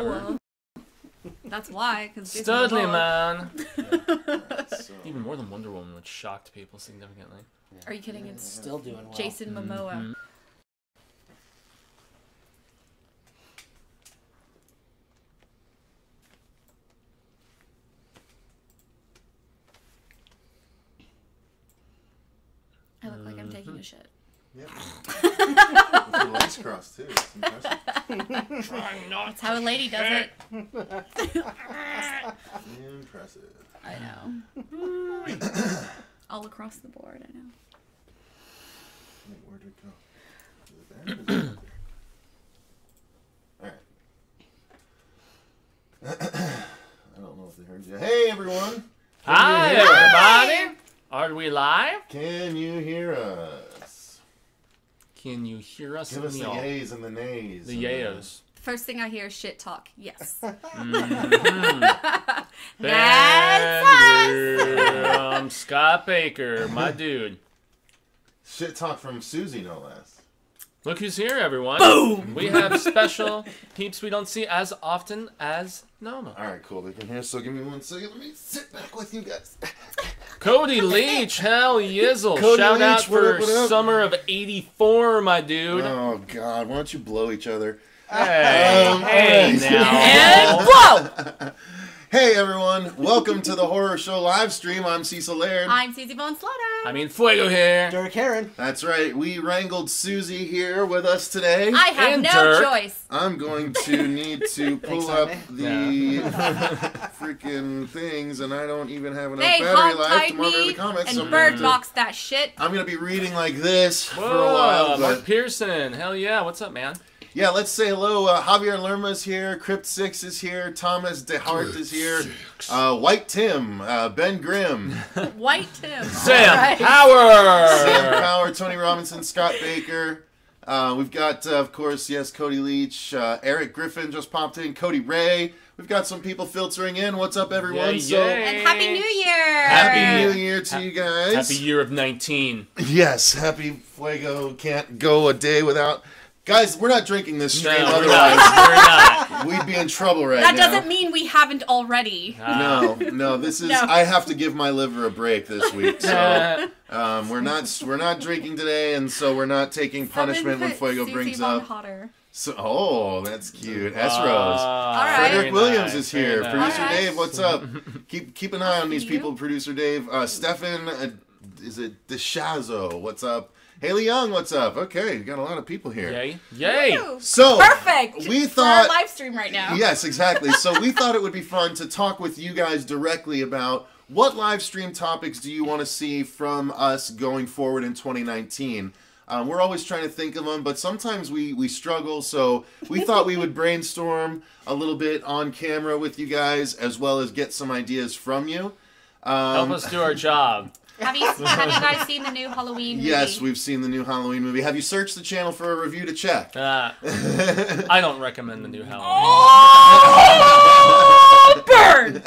Momoa. That's why, because Studley, man. Yeah. So, Even more than Wonder Woman, which shocked people significantly. Yeah. Are you kidding? It's Still doing well. Jason Momoa. Mm-hmm. I look like I'm taking a shit. yeah. With your legs crossed too. It's impressive. Trying not. That's how a lady does it. Impressive. I know. All across the board, I know. Wait, where did it go? Is it there? Or is it up there? Alright. I don't know if they heard you. Hey everyone! Hi, everybody. Are we live? Can you hear us? Can you hear us? Give us the yays and the nays. The yayos. First thing I hear is shit talk. Yes. Mm-hmm. That's us. Scott Baker, my dude. Shit talk from Susie, no less. Look who's here, everyone. Boom! We have special peeps we don't see as often as Noma. Alright, cool. They can hear, so give me 1 second. Let me sit back with you guys. Cody Leach, hell yizzle. Cody Shout Leach, out for what up? summer of '84, my dude. Oh, God. Why don't you blow each other? Hey, hey now. And whoa! Hey, everyone. Welcome to the Horror Show live stream. I'm Cecil Laird. I'm Susie Bone Slaughter. I mean, Fuego here. Derek Heron. That's right. We wrangled Susie here with us today. I have And no Dirk. choice. I'm going to need to pull Thanks, up Jaime. the freaking things, and I don't even have enough They battery life hog-tied to monitor me the comments. so and I'm gonna have bird to- boxed that shit. I'm going to be reading like this for a Whoa, while. Mark But Pearson. Hell yeah. What's up, man? yeah, let's say hello. Javier Lerma's here. Crypt 6 is here. Thomas DeHart is here. White Tim. Ben Grimm. White Tim. Sam Alright. Power. Sam Power. Tony Robinson. Scott Baker. We've got, of course, yes, Cody Leach. Eric Griffin just popped in. Cody Ray. We've got some people filtering in. What's up, everyone? Yay, So, yay. And Happy New Year! Happy New Year to you guys. Happy year of 19. Yes, happy Fuego. Can't go a day without... Guys, we're not drinking this No, stream, we're otherwise not. we'd be in trouble right That now. doesn't mean we haven't already. No, this is... No. I have to give my liver a break this week, so... we're not drinking today, and so we're not taking punishment when Fuego brings up... Hotter. So, oh, that's cute. S. Rose. right. Frederick Very Williams nice, is very here. nice. Producer Alright. Dave, what's up? Keep an eye on these You? people. Producer Dave. Stefan, is it DeShazo? What's up? Haley Young, what's up? Okay, we got a lot of people here. Yay. Yay. Woo. So, Perfect! we for our thought... live stream right now. Yes, exactly. So we thought it would be fun to talk with you guys directly about what live stream topics do you want to see from us going forward in 2019. We're always trying to think of them, but sometimes we struggle, so we thought we would brainstorm a little bit on camera with you guys, as well as get some ideas from you. Help us do our job. Have you guys seen the new Halloween movie? Yes, we've seen the new Halloween movie. Have you searched the channel for a review to check? I don't recommend the new Halloween. Oh! Burn!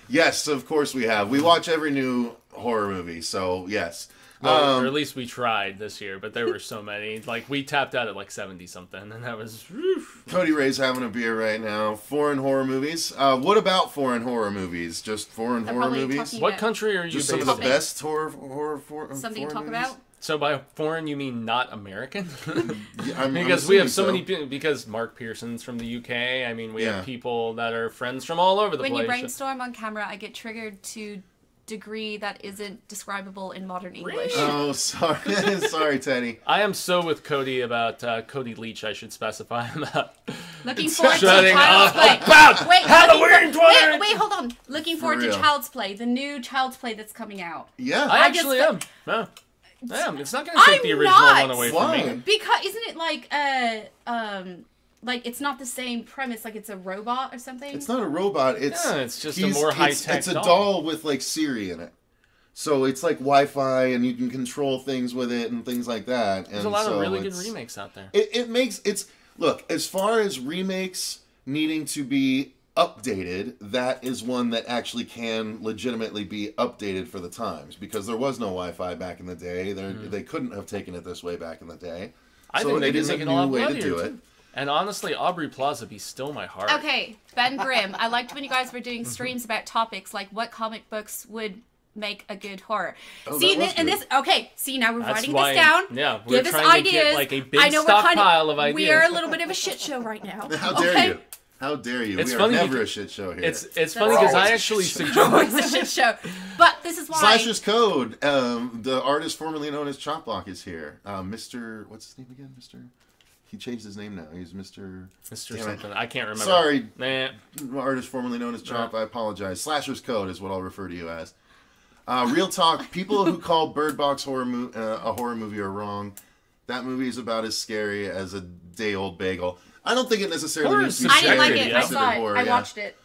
Yes, of course we have. We watch every new horror movie, so yes. Well, or at least we tried this year, but there were so many. Like, we tapped out at like 70-something, and that was... Cody Ray's having a beer right now. Foreign horror movies. What about foreign horror movies? Just foreign They're horror probably movies? talking- What country are you Just some based of the in? best horror Something to foreign talk movies? about? So by foreign, you mean not American? Yeah, I'm Because we have so assuming many... Because Mark Pearson's from the UK. I mean, we Yeah. have people that are friends from all over the When place. you brainstorm on camera, I get triggered to degree that isn't describable in modern English. Oh, sorry. Sorry, Teddy. I am so with Cody about Cody Leach, I should specify about. Looking forward to Shutting Child's up Play. about Wait, Halloween 20! wait, hold on. Looking forward to real. Child's Play, the new Child's Play that's coming out. Yeah. I I actually just- am. Yeah, it's not going to take I'm the original not. one away Why? from me. Because isn't it like it's not the same premise, like it's a robot or something? It's not a robot. It's Yeah, it's just a more high-tech It's a doll. doll with like Siri in it. So it's like Wi-Fi, and you can control things with it and things like that. There's a and lot so of really good it's- remakes out there. It makes it's look, as far as remakes needing to be updated, that is one that actually can legitimately be updated for the times, because there was no Wi-Fi back in the day. They couldn't have taken it this way back in the day. I So think they it did is make a it a lot new way to bloodier, do too. it. And honestly, Aubrey Plaza be still my heart. Okay, Ben Grimm. I liked when you guys were doing streams about topics like what comic books would make a good horror. Oh, See, that was and good. this. Okay, see, now we're That's writing why- this down. yeah, we're Give us trying to ideas. get, like, a big I know stockpile of We ideas. are a little bit of a shit show right now. How dare okay? you? How dare you? It's We funny are never because- a shit show here. It's funny because I actually suggest. It's a shit show. But this is why. Slashers Code. The artist formerly known as Chop Block is here. Mr. What's his name again? He changed his name now. He's Mr. Mr. Damn it. something. I can't remember. Sorry, Nah. artist formerly known as Chop. I apologize. Slashers Code is what I'll refer to you as. Real talk. People who call Bird Box a horror movie are wrong. That movie is about as scary as a day-old bagel. I don't think it necessarily Horror needs to is be I didn't like scary it. to I consider saw it. horror, I yeah. watched it.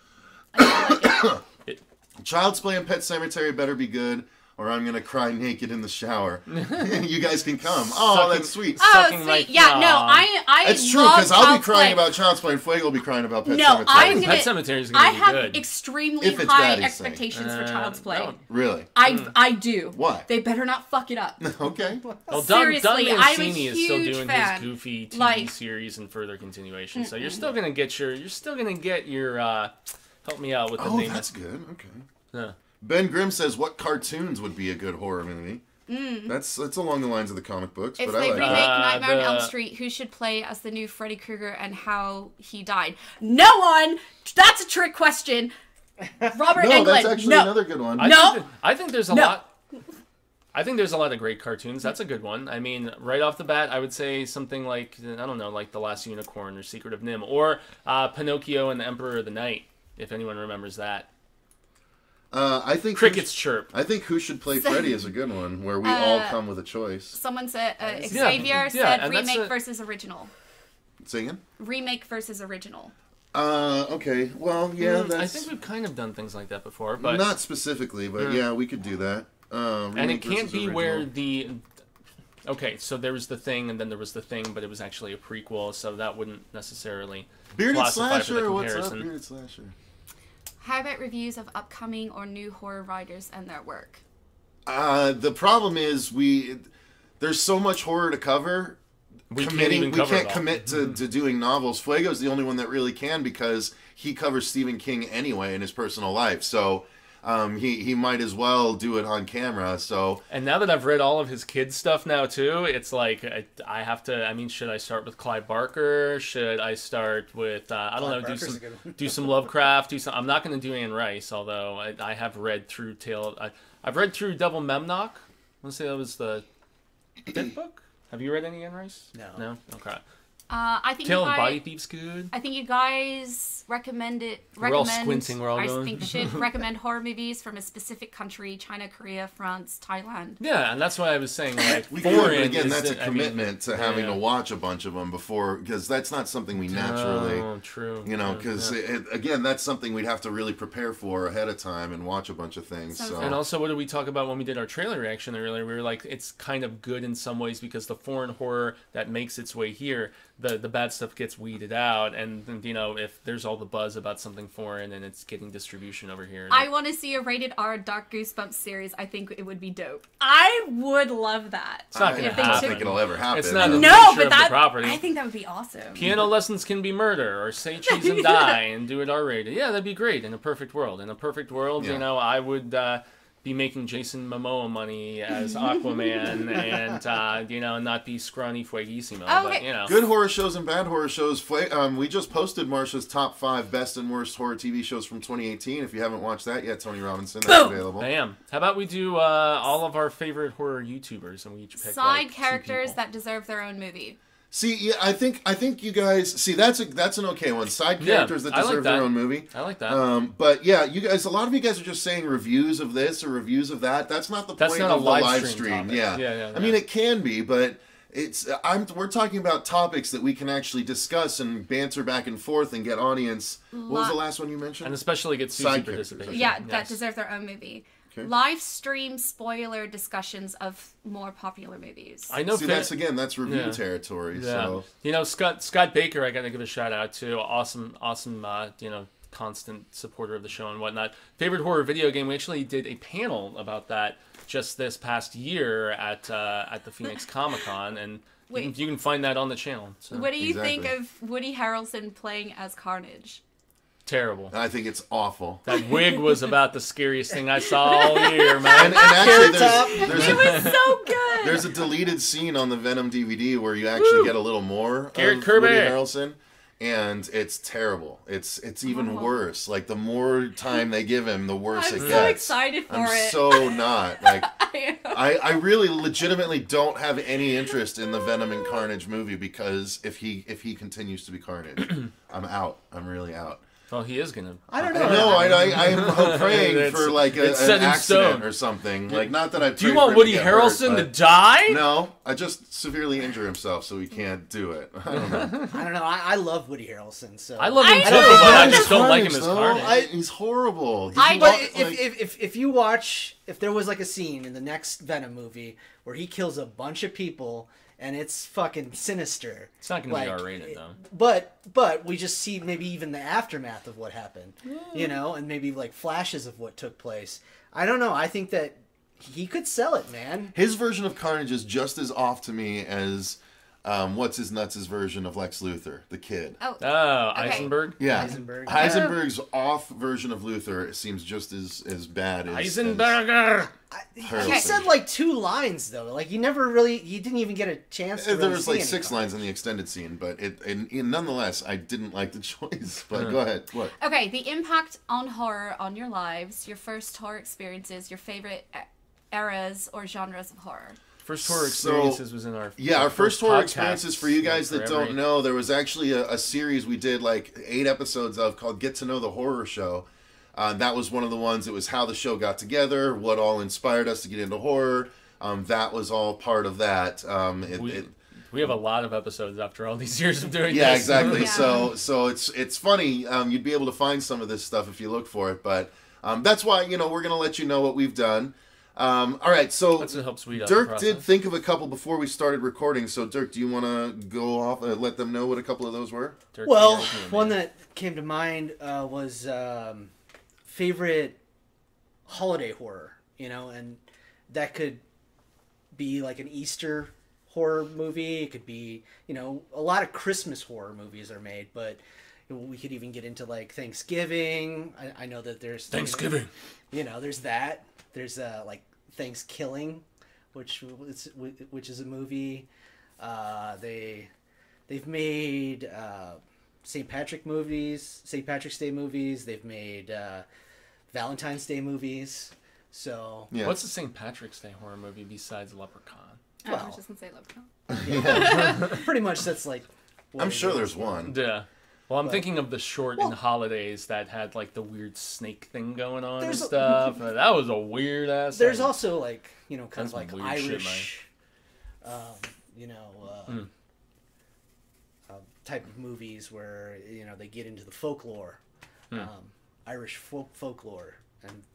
I didn't like it. Child's Play and Pet Cemetery better be good, or I'm gonna cry naked in the shower. You guys can come. Oh, Sucking- that's sweet. Oh, Sucking see, my yeah, no, thumb. I It's true, love because I'll be Child's crying Play. about Child's Play and Fuego will be crying about Pet No, Cemetery. I'm gonna. Pet Cemetery is I going to be have good. extremely If it's high Daddy's expectations for Child's Play. no. Really? I do. Why? They better not fuck it up. Okay. Well, Don Seriously, I'm a Mancini is still huge doing fan. his goofy TV Like- series and further continuation. So you're still gonna get your help me out with the Oh, name. that's good. Okay. Yeah. Ben Grimm says, "What cartoons would be a good horror movie?" That's along the lines of the comic books, If but they I like remake that. Nightmare on Elm Street, who should play as the new Freddy Krueger and how he died? No one! That's a trick question. Robert No, Englund. that's actually no. another good one. I think there's a No. lot. I think there's a lot of great cartoons. That's a good one. I mean, right off the bat, I would say something like, I don't know, like The Last Unicorn or Secret of Nim, or Pinocchio and the Emperor of the Night, if anyone remembers that. I think Crickets chirp. I think Who Should Play Freddy is a good one, where we all come with a choice. Someone said, Yeah, Xavier said and that's remake a- versus original. Say again? Remake versus original. Okay. Well, yeah, I that's think we've kind of done things like that before, but not specifically, but yeah, we could do that. and it Remake can't versus be where original. the. Okay, so there was the thing, and then there was the thing, but it was actually a prequel, so that wouldn't necessarily Bearded classify for the Slasher. What's up, comparison. Bearded Slasher? How about reviews of upcoming or new horror writers and their work? The problem is there's so much horror to cover. We can't commit to doing novels. Fuego's the only one that really can because he covers Stephen King anyway in his personal life. So he might as well do it on camera. So And now that I've read all of his kids stuff now too, it's like I have to. I mean, should I start with Clive Barker? Should I start with I don't know, Barker's a good one. do some Lovecraft? Do some. I'm not going to do Anne Rice, although I have read through I've read through Devil Memnock. I want to say that was the fifth book. Have you read any Anne Rice? No. No. Okay. I think Tale you of guys, Body Thieves good. I think you guys recommend. We're all squinting, we're all I going. think should recommend horror movies from a specific country: China, Korea, France, Thailand. Yeah, and that's why I was saying like we could, foreign. but again, is that's a that- I mean, commitment to having yeah. to watch a bunch of them before, because that's not something we naturally. Oh, true. You know, Yeah, because yeah. again, that's something we'd have to really prepare for ahead of time and watch a bunch of things. So And also, what did we talk about when we did our trailer reaction earlier? We were like, it's kind of good in some ways because the foreign horror that makes its way here, the bad stuff gets weeded out. And, you know, if there's all the buzz about something foreign and it's getting distribution over here. I want to see a rated R Dark Goosebumps series. I think it would be dope. I would love that. It's not gonna If they I don't happen. think it'll ever happen. It's not but- a- No, nature but of the that property. I think that would be awesome. Piano lessons can be murder, or say cheese and die and do it R-rated. Yeah, that'd be great in a perfect world. In a perfect world, Yeah. you know, I would be making Jason Momoa money as Aquaman and, you know, not be scrawny Fueguissimo. But, Okay. you know. Good horror shows and bad horror shows. We just posted Marsha's top 5 best and worst horror TV shows from 2018. If you haven't watched that yet, Tony Robinson, that's Boom. available. Bam. How about we do all of our favorite horror YouTubers and we each pick Side like, 2 characters people. that deserve their own movie. See, yeah, I think you guys see that's an okay one. Side Yeah, characters that I like deserve that. their own movie. I like that. But yeah, you guys, a lot of you guys are just saying reviews of this or reviews of that. That's not the That's point not a of the live live stream stream. topic. Yeah. Yeah, I mean, it can be, but we're talking about topics that we can actually discuss and banter back and forth and get audience. What was the last one you mentioned? And especially get Susie Side characters, participation. Yeah, Yes. that deserve their own movie. Okay. Live stream spoiler discussions of more popular movies. I know. See, that's review Yeah. territory. Yeah. So You know, Scott Baker, I got to give a shout out to. Awesome, you know, constant supporter of the show and whatnot. Favorite horror video game. We actually did a panel about that just this past year at the Phoenix Comic Con, and Wait, You can find that on the channel. So. what do you Exactly. think of Woody Harrelson playing as Carnage? Terrible. I think it's awful. That wig was about the scariest thing I saw all year, man. And actually, It there's was so good. there's a deleted scene on the Venom DVD where you actually get a little more Garrett of Kirby. Woody Harrelson, and it's terrible. It's even worse. Like, the more time they give him, the worse I'm it so gets. excited for I'm it. so not. Like, I am. I really legitimately don't have any interest in the Venom and Carnage movie, because if he continues to be Carnage, I'm out. I'm really out. Well, he is gonna. I don't I know. know. I'm praying It's- for like it's an set in accident stone. or something. Like, not that I. Do you want Woody Harrelson to die? No, I just severely injure himself, so he can't do it. I don't know. I don't know. I love Woody Harrelson. So I love him I too, know. but I He's just don't like him Carnage, as though. Carnage. He's horrible. I- But Like- if there was like a scene in the next Venom movie where he kills a bunch of people and it's fucking sinister. It's not gonna like, be R-rated though. But we just see maybe even the aftermath of what happened, you know, and maybe like flashes of what took place. I don't know. I think that he could sell it, man. his version of Carnage is just as off to me as what's his nuts' version of Lex Luthor, the kid. Oh, Oh, Okay. Eisenberg. Yeah, Heisenberg. Heisenberg's off version of Luthor seems just as bad as Eisenberger. He Harrelson. said like 2 lines though. Like he didn't even get a chance to. There really was see like any 6 Carnage. lines in the extended scene, but nonetheless, I didn't like the choice. But go ahead. What? okay. The impact on horror on your lives, your first horror experiences, your favorite eras or genres of horror. First horror So, experiences was in our Yeah, our first horror podcast, experiences, for you guys like, that forever. don't know, there was actually a series we did like 8 episodes of called Get to Know the Horror Show. That was one of the ones. It was how the show got together, what all inspired us to get into horror. That was all part of that. We have a lot of episodes after all these years of doing Yeah, this. exactly. Yeah. So it's funny. You'd be able to find some of this stuff if you look for it, but that's why we're gonna let you know what we've done. All right, so That's to help sweet up the Dirk process. did think of a couple before we started recording. So Dirk, do you want to go off and let them know what a couple of those were? Dirk, Well, the idea, one man. that came to mind was favorite holiday horror, and that could be like an Easter horror movie. It could be, a lot of Christmas horror movies are made, but we could even get into like Thanksgiving. I know that there's Thanksgiving. There's that. There's like Thanksgiving, which is a movie. They've made St. Patrick's Day movies. They've made Valentine's Day movies. So Yeah. What's the St. Patrick's Day horror movie besides Leprechaun? I Well. was just gonna say Leprechaun. pretty much that's like. what I'm it sure is. there's one. Yeah. Well, I'm But- thinking of the short Well- in holidays that had like the weird snake thing going on and There's a- stuff. That was a weird ass. There's thing. also like kind That's of like some weird shit, Irish, type of movies where they get into the folklore, Irish folklore,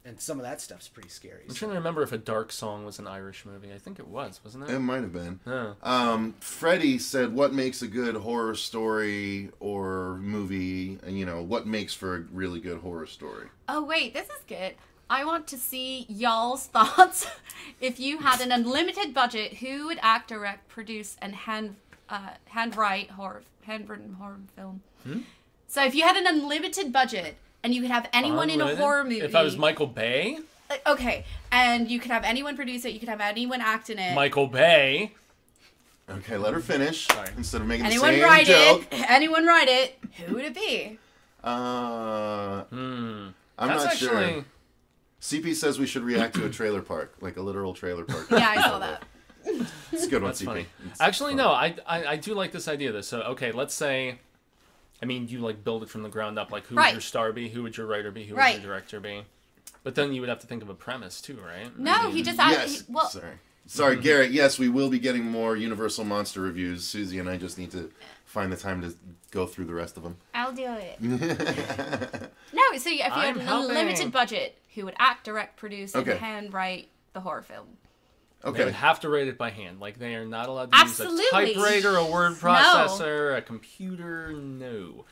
and some of that stuff's pretty scary. I'm trying to remember if A Dark Song was an Irish movie. I think it was, wasn't It it? might have been. Yeah. Freddie said, "What makes a good horror story or movie? What makes for a really good horror story?" Oh wait, this is good. I want to see y'all's thoughts. If you had an unlimited budget, who would act, direct, produce, and handwritten horror film? So if you had an unlimited budget and you could have anyone in a Unlimited? horror movie, If I was Michael Bay? okay, and you could have anyone produce it, you could have anyone act in it. Michael Bay. Okay, let her finish. Sorry. Instead of making Anyone the same write joke. it? Anyone write it? Who would it be? I'm That's not actually. sure. CP says we should react to a trailer park, like a literal trailer park. Yeah, I saw that. It's a good one, That's CP. funny. It's Actually, fun. no, I do like this idea though. So, okay, let's say, you like build it from the ground up. Like, who would Right. your star be? Who would your writer be? Who Right. would your director be? But then you would have to think of a premise too, right? No, he just Yes. well, Sorry, Garrett. Yes, we will be getting more Universal Monster reviews. Susie and I just need to find the time to go through the rest of them. I'll do it. No, so if you had I'm an helping. unlimited budget, who would act, direct, produce, and Okay. handwrite the horror film? They Okay. would have to write it by hand. Like, they are not allowed to Absolutely. use a typewriter, a word processor, a computer. No.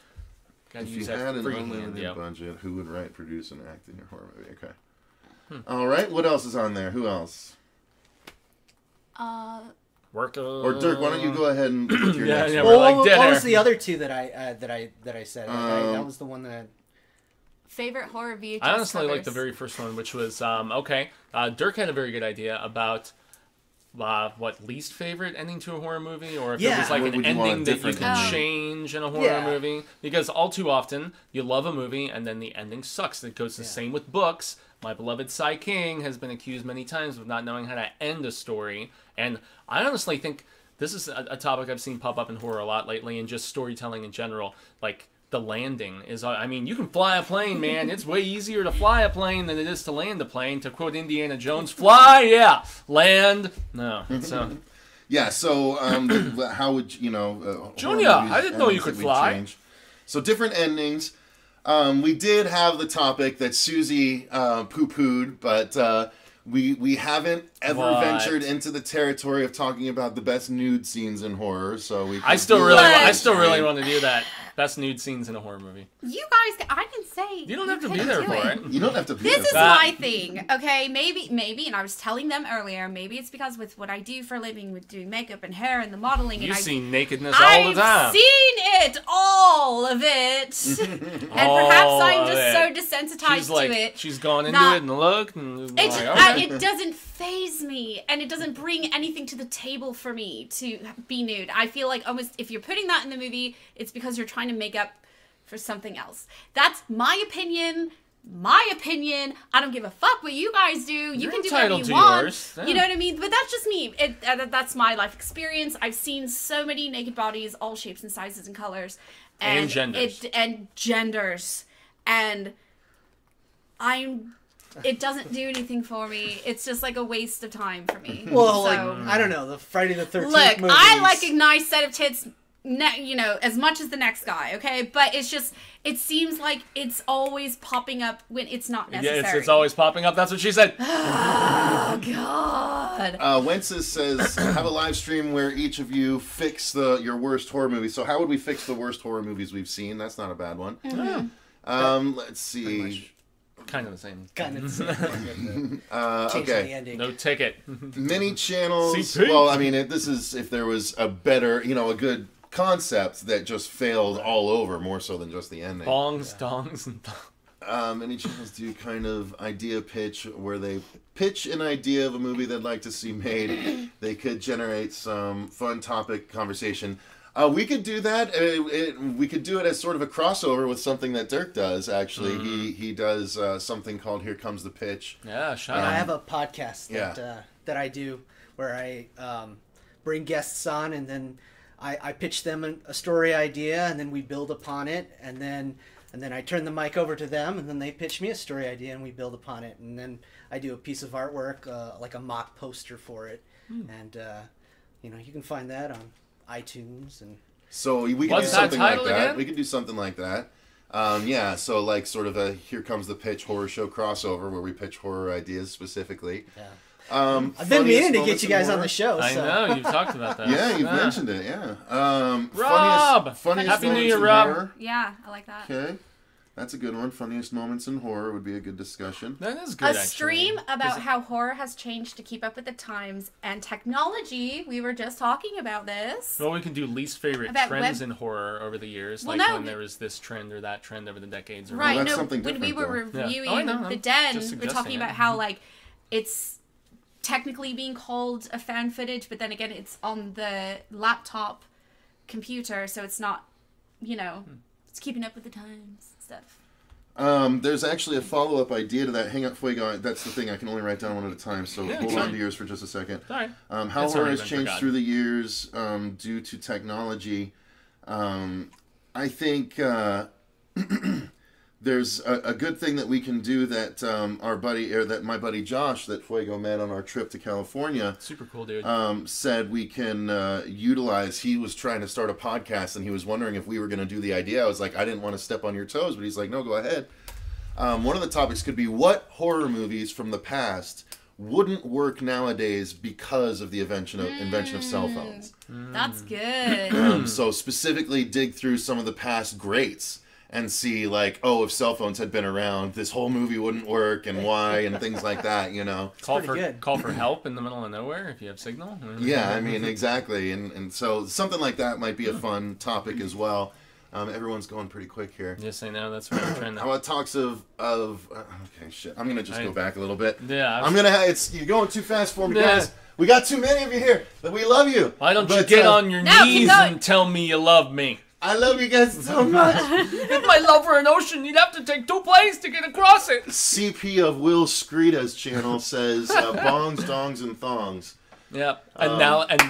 Gotta If you use had that an freehand. unlimited Yep. budget, who would write, produce, and act in your horror movie? Okay. All right. What else is on there? Who else? Or Dirk, why don't you go ahead and with your next yeah, one? we're like what dinner. was the other two that I said? That was the one that. Favorite horror VHS I honestly covers. like the very first one, which was Dirk had a very good idea about what least favorite ending to a horror movie, or if it was like What an would you want ending that you different can ending? change in a horror Yeah. movie. Because all too often you love a movie and then the ending sucks. It goes the same with books. My beloved Cy King has been accused many times of not knowing how to end a story, and I honestly think this is a topic I've seen pop up in horror a lot lately, and just storytelling in general. Like, the landing is, I mean, you can fly a plane, man. It's way easier to fly a plane than it is to land a plane. To quote Indiana Jones, fly, yeah. Land, no. It's, Yeah, so how would Junior, horror movies, I didn't know you endings could that we'd fly. change. So different endings. We did have the topic that Susie poo-pooed, but we haven't ever What? ventured into the territory of talking about the best nude scenes in horror. So we. I could still do really, that. I still really want to do that. Best nude scenes in a horror movie. You guys, I can say. You don't have to be can there do for it. You don't have to be This there. is That- my thing, okay? Maybe, and I was telling them earlier, maybe it's because with what I do for a living, with doing makeup and hair and the modeling, You and see nakedness all I've the time. seen it, all of it, and perhaps All I'm of just it. so desensitized She's like, to it. she's gone into Not- it and looked, and It, like, okay. it doesn't faze me, and it doesn't bring anything to the table for me to be nude. I feel like almost if you're putting that in the movie, it's because you're trying to make up for something else. That's my opinion. I don't give a fuck what you guys do. You You're can do whatever entitled you to want. yours. Yeah. You know what I mean? But that's just me. That's my life experience. I've seen so many naked bodies, all shapes and sizes and colors, And genders. And it doesn't do anything for me. It's just like a waste of time for me. Well, So- like I don't know, the Friday the 13th Look, movies. I like a nice set of tits, as much as the next guy, okay? But it's just, it seems like it's always popping up when it's not necessary. Yeah, it's always popping up. That's what she said. Oh, God. Wences says, have a live stream where each of you fix your worst horror movie. So how would we fix the worst horror movies we've seen? That's not a bad one. Let's see. Kind of the same. kind of changing the Okay. ending. No ticket. Many channels. CP. Well, I mean, this is if there was a better, a good concept that just failed all over, more so than just the ending. Bongs, dongs, and Many channels do kind of idea pitch where they pitch an idea of a movie they'd like to see made. They could generate some fun topic conversation. We could do that. We could do it as sort of a crossover with something that Dirk does, actually. He does something called Here Comes the Pitch. yeah, shut I up. have a podcast that I do where I bring guests on, and then I pitch them a story idea, and then we build upon it, and then I turn the mic over to them, and then they pitch me a story idea, and we build upon it, and then I do a piece of artwork, like a mock poster for it, and you can find that on iTunes and. So we could do What's that something like title that. again? We could do something like that. So like sort of a Here Comes the Pitch horror show crossover where we pitch horror ideas specifically. Yeah. I've I've been meaning to get you guys on the show. I So. know, you've talked about that. Yeah, you've mentioned it. Yeah. Rob! Funniest Happy New moments Year, in Rob. horror. Yeah, I like that. Okay, that's a good one. Funniest moments in horror would be a good discussion. That is A good, actually. stream about how horror has changed to keep up with the times and technology. We were just talking about this. Well, we can do least favorite About trends web- in horror over the years, Well, like no, when there was this trend or that trend over the decades. Or Right, that's no, something when we different, were though. Yeah. reviewing Oh, I know, The I'm Den, just we're suggesting talking it. about how, like, it's technically being called a fan footage, but then again, it's on the laptop computer, so it's not, it's keeping up with the times and stuff. There's actually a follow-up idea to that. Hang up, Fuego. That's the thing. I can only write down one at a time, so Yeah, hold sure. on to yours for just a second. All right. How It's horror already has been changed forgotten. through the years due to technology. I think there's a good thing that we can do that that my buddy Josh, that Fuego met on our trip to California, Super cool, dude. said we can utilize. He was trying to start a podcast, and he was wondering if we were going to do the idea. I was like, I didn't want to step on your toes, but he's like, no, go ahead. One of the topics could be what horror movies from the past wouldn't work nowadays because of the invention of cell phones. That's good. So specifically dig through some of the past greats and see like, oh, if cell phones had been around, this whole movie wouldn't work, and why, and things like that, you know. Call for help in the middle of nowhere if you have signal. Yeah, I mean, exactly, and so something like that might be a fun topic as well. Everyone's going pretty quick here. Yes, I know. That's what I'm trying to. How about talks of okay, shit. I'm gonna just go back a little bit. Yeah, I'm gonna. You're going too fast for me, guys. We got too many of you here, but we love you. Why don't you get on your knees and tell me you love me? I love you guys so much. If my love were an ocean, you'd have to take 2 planes to get across it. CP of Will Screeta's channel says bongs, dongs, and thongs. Yep. And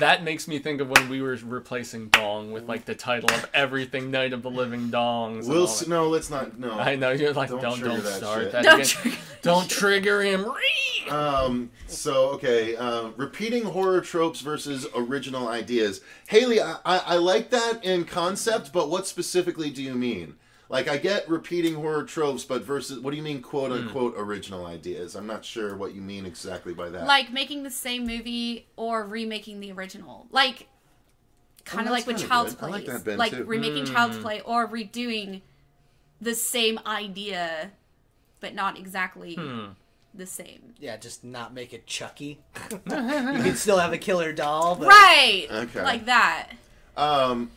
that makes me think of when we were replacing dong with like the title of everything Night of the Living Dongs. No, let's not. No. I know you're like don't start that again. Don't trigger him. Repeating horror tropes versus original ideas. Haley, I like that in concept, but what specifically do you mean? Like, I get repeating horror tropes, but versus, what do you mean, quote-unquote, original ideas? I'm not sure what you mean exactly by that. Like, making the same movie or remaking the original. Like, kind of like with Child's Play. I like that, Ben, like, too. remaking Child's Play or redoing the same idea, but not exactly the same. Yeah, just not make it Chucky. You can still have a killer doll, but... Right! Okay. Like that. Ben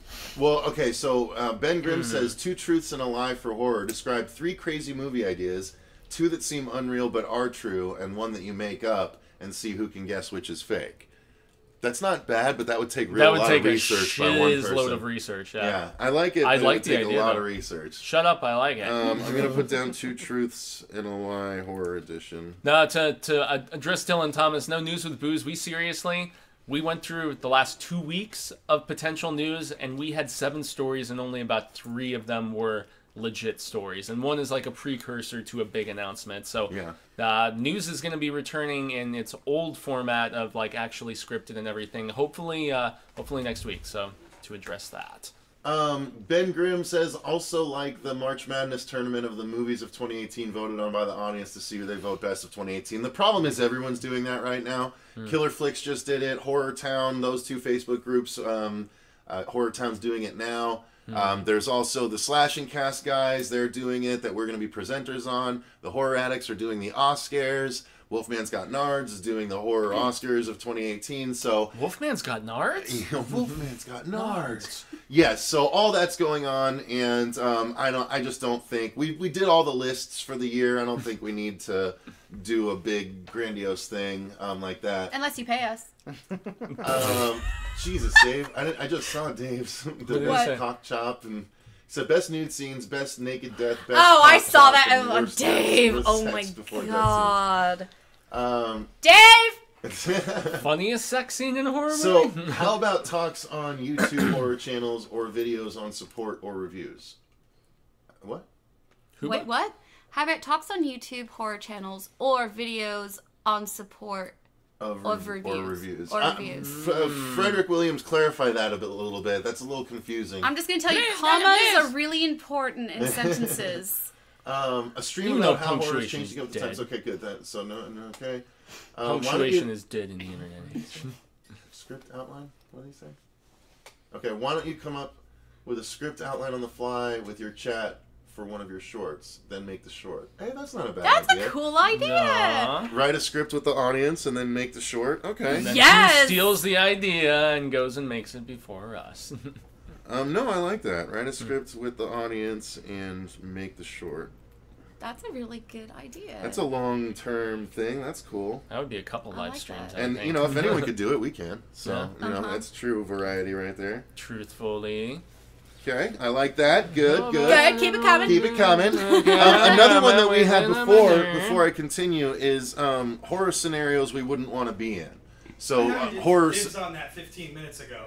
Grimm says, 2 truths and a lie for horror. Describe 3 crazy movie ideas, 2 that seem unreal but are true, and 1 that you make up, and see who can guess which is fake. That's not bad, but that would take a lot of research by one person. Load of research, yeah. I like it. I'd like the idea. Take a lot of research. Shut up, I like it. I'm gonna put down 2 truths and a lie horror edition. No, to address Dylan Thomas, no news with booze. We went through the last 2 weeks of potential news, and we had 7 stories, and only about 3 of them were legit stories. And 1 is like a precursor to a big announcement. So news is going to be returning in its old format of like actually scripted and everything. Hopefully next week. So to address that. Ben Grimm says, also like the March Madness tournament of the movies of 2018 voted on by the audience to see who they vote best of 2018. The problem is everyone's doing that right now. Killer Flicks just did it. Horror Town, those 2 Facebook groups. Horror Town's doing it now. There's also the Slashing Cast guys. They're doing it that we're going to be presenters on. The Horror Addicts are doing the Oscars. Wolfman's Got Nards is doing the Horror Oscars of 2018. So Wolfman's Got Nards? Wolfman's Got Nards. Yes, so all that's going on, and I just don't think we did all the lists for the year. I don't think we need to do a big grandiose thing like that. Unless you pay us. Jesus, Dave! I just saw Dave's the best cock chop and. So best nude scenes, best naked death, best. Oh, I saw that on Dave. Oh my god. Dave. Funniest sex scene in a horror movie. So, how about talks on YouTube horror channels or videos on support or reviews? What? Wait, what? How about talks on YouTube horror channels or videos on support? Of reviews. Frederick Williams, clarify that a little bit. That's a little confusing. I'm just going to tell you, commas are really important in sentences. A stream about how horror is changing over the times. Okay, good. Okay. Punctuation is dead in the internet age. Script outline? What do you say? Okay, why don't you come up with a script outline on the fly with your chat for one of your shorts, then make the short. Hey, that's not a bad idea. That's a cool idea. Nah. Write a script with the audience and then make the short. Okay. And then he steals the idea and goes and makes it before us. No, I like that. Write a script with the audience and make the short. That's a really good idea. That's a long-term thing. That's cool. That would be a couple live streams. And, you know, if anyone could do it, we can. So, you know, that's true variety right there. Truthfully. Okay, I like that. Good. Good, keep it coming. Keep it coming. Another one that we had before I continue, is horror scenarios we wouldn't want to be in. So horror. Dibs on that 15 minutes ago.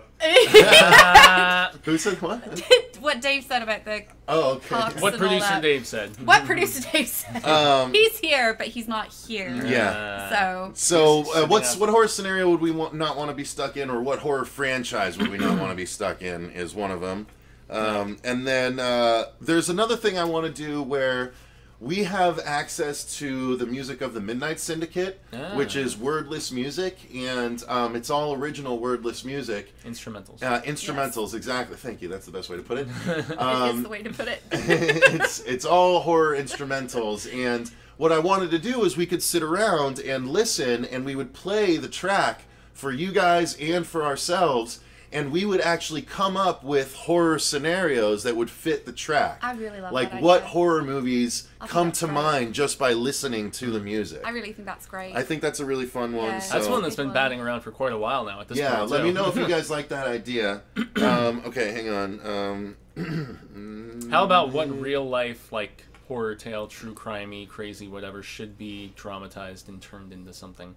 Who said what? What Dave said about the. Oh, okay. What producer Dave said. What producer Dave said. He's here, but he's not here. Yeah. So what horror scenario would we not want to be stuck in, or what horror franchise would we not want to be stuck in? Is one of them. And then there's another thing I want to do where we have access to the music of the Midnight Syndicate, which is wordless music, and it's all original wordless music. Instrumentals. Instrumentals, yes. Exactly. Thank you. That's the best way to put it. It is the way to put it. it's all horror instrumentals, and what I wanted to do is we could sit around and listen, and we would play the track for you guys and for ourselves, and we would actually come up with horror scenarios that would fit the track. I really love like that what idea. horror movies come to great. mind just by listening to the music. I really think that's great. I think that's a really fun one. Yeah. So. That's one that's been batting around for quite a while now at this point. Yeah, let too. me know if you guys like that idea. Okay, hang on. How about what real life, like, horror tale, true crimey, crazy, whatever, should be dramatized and turned into something?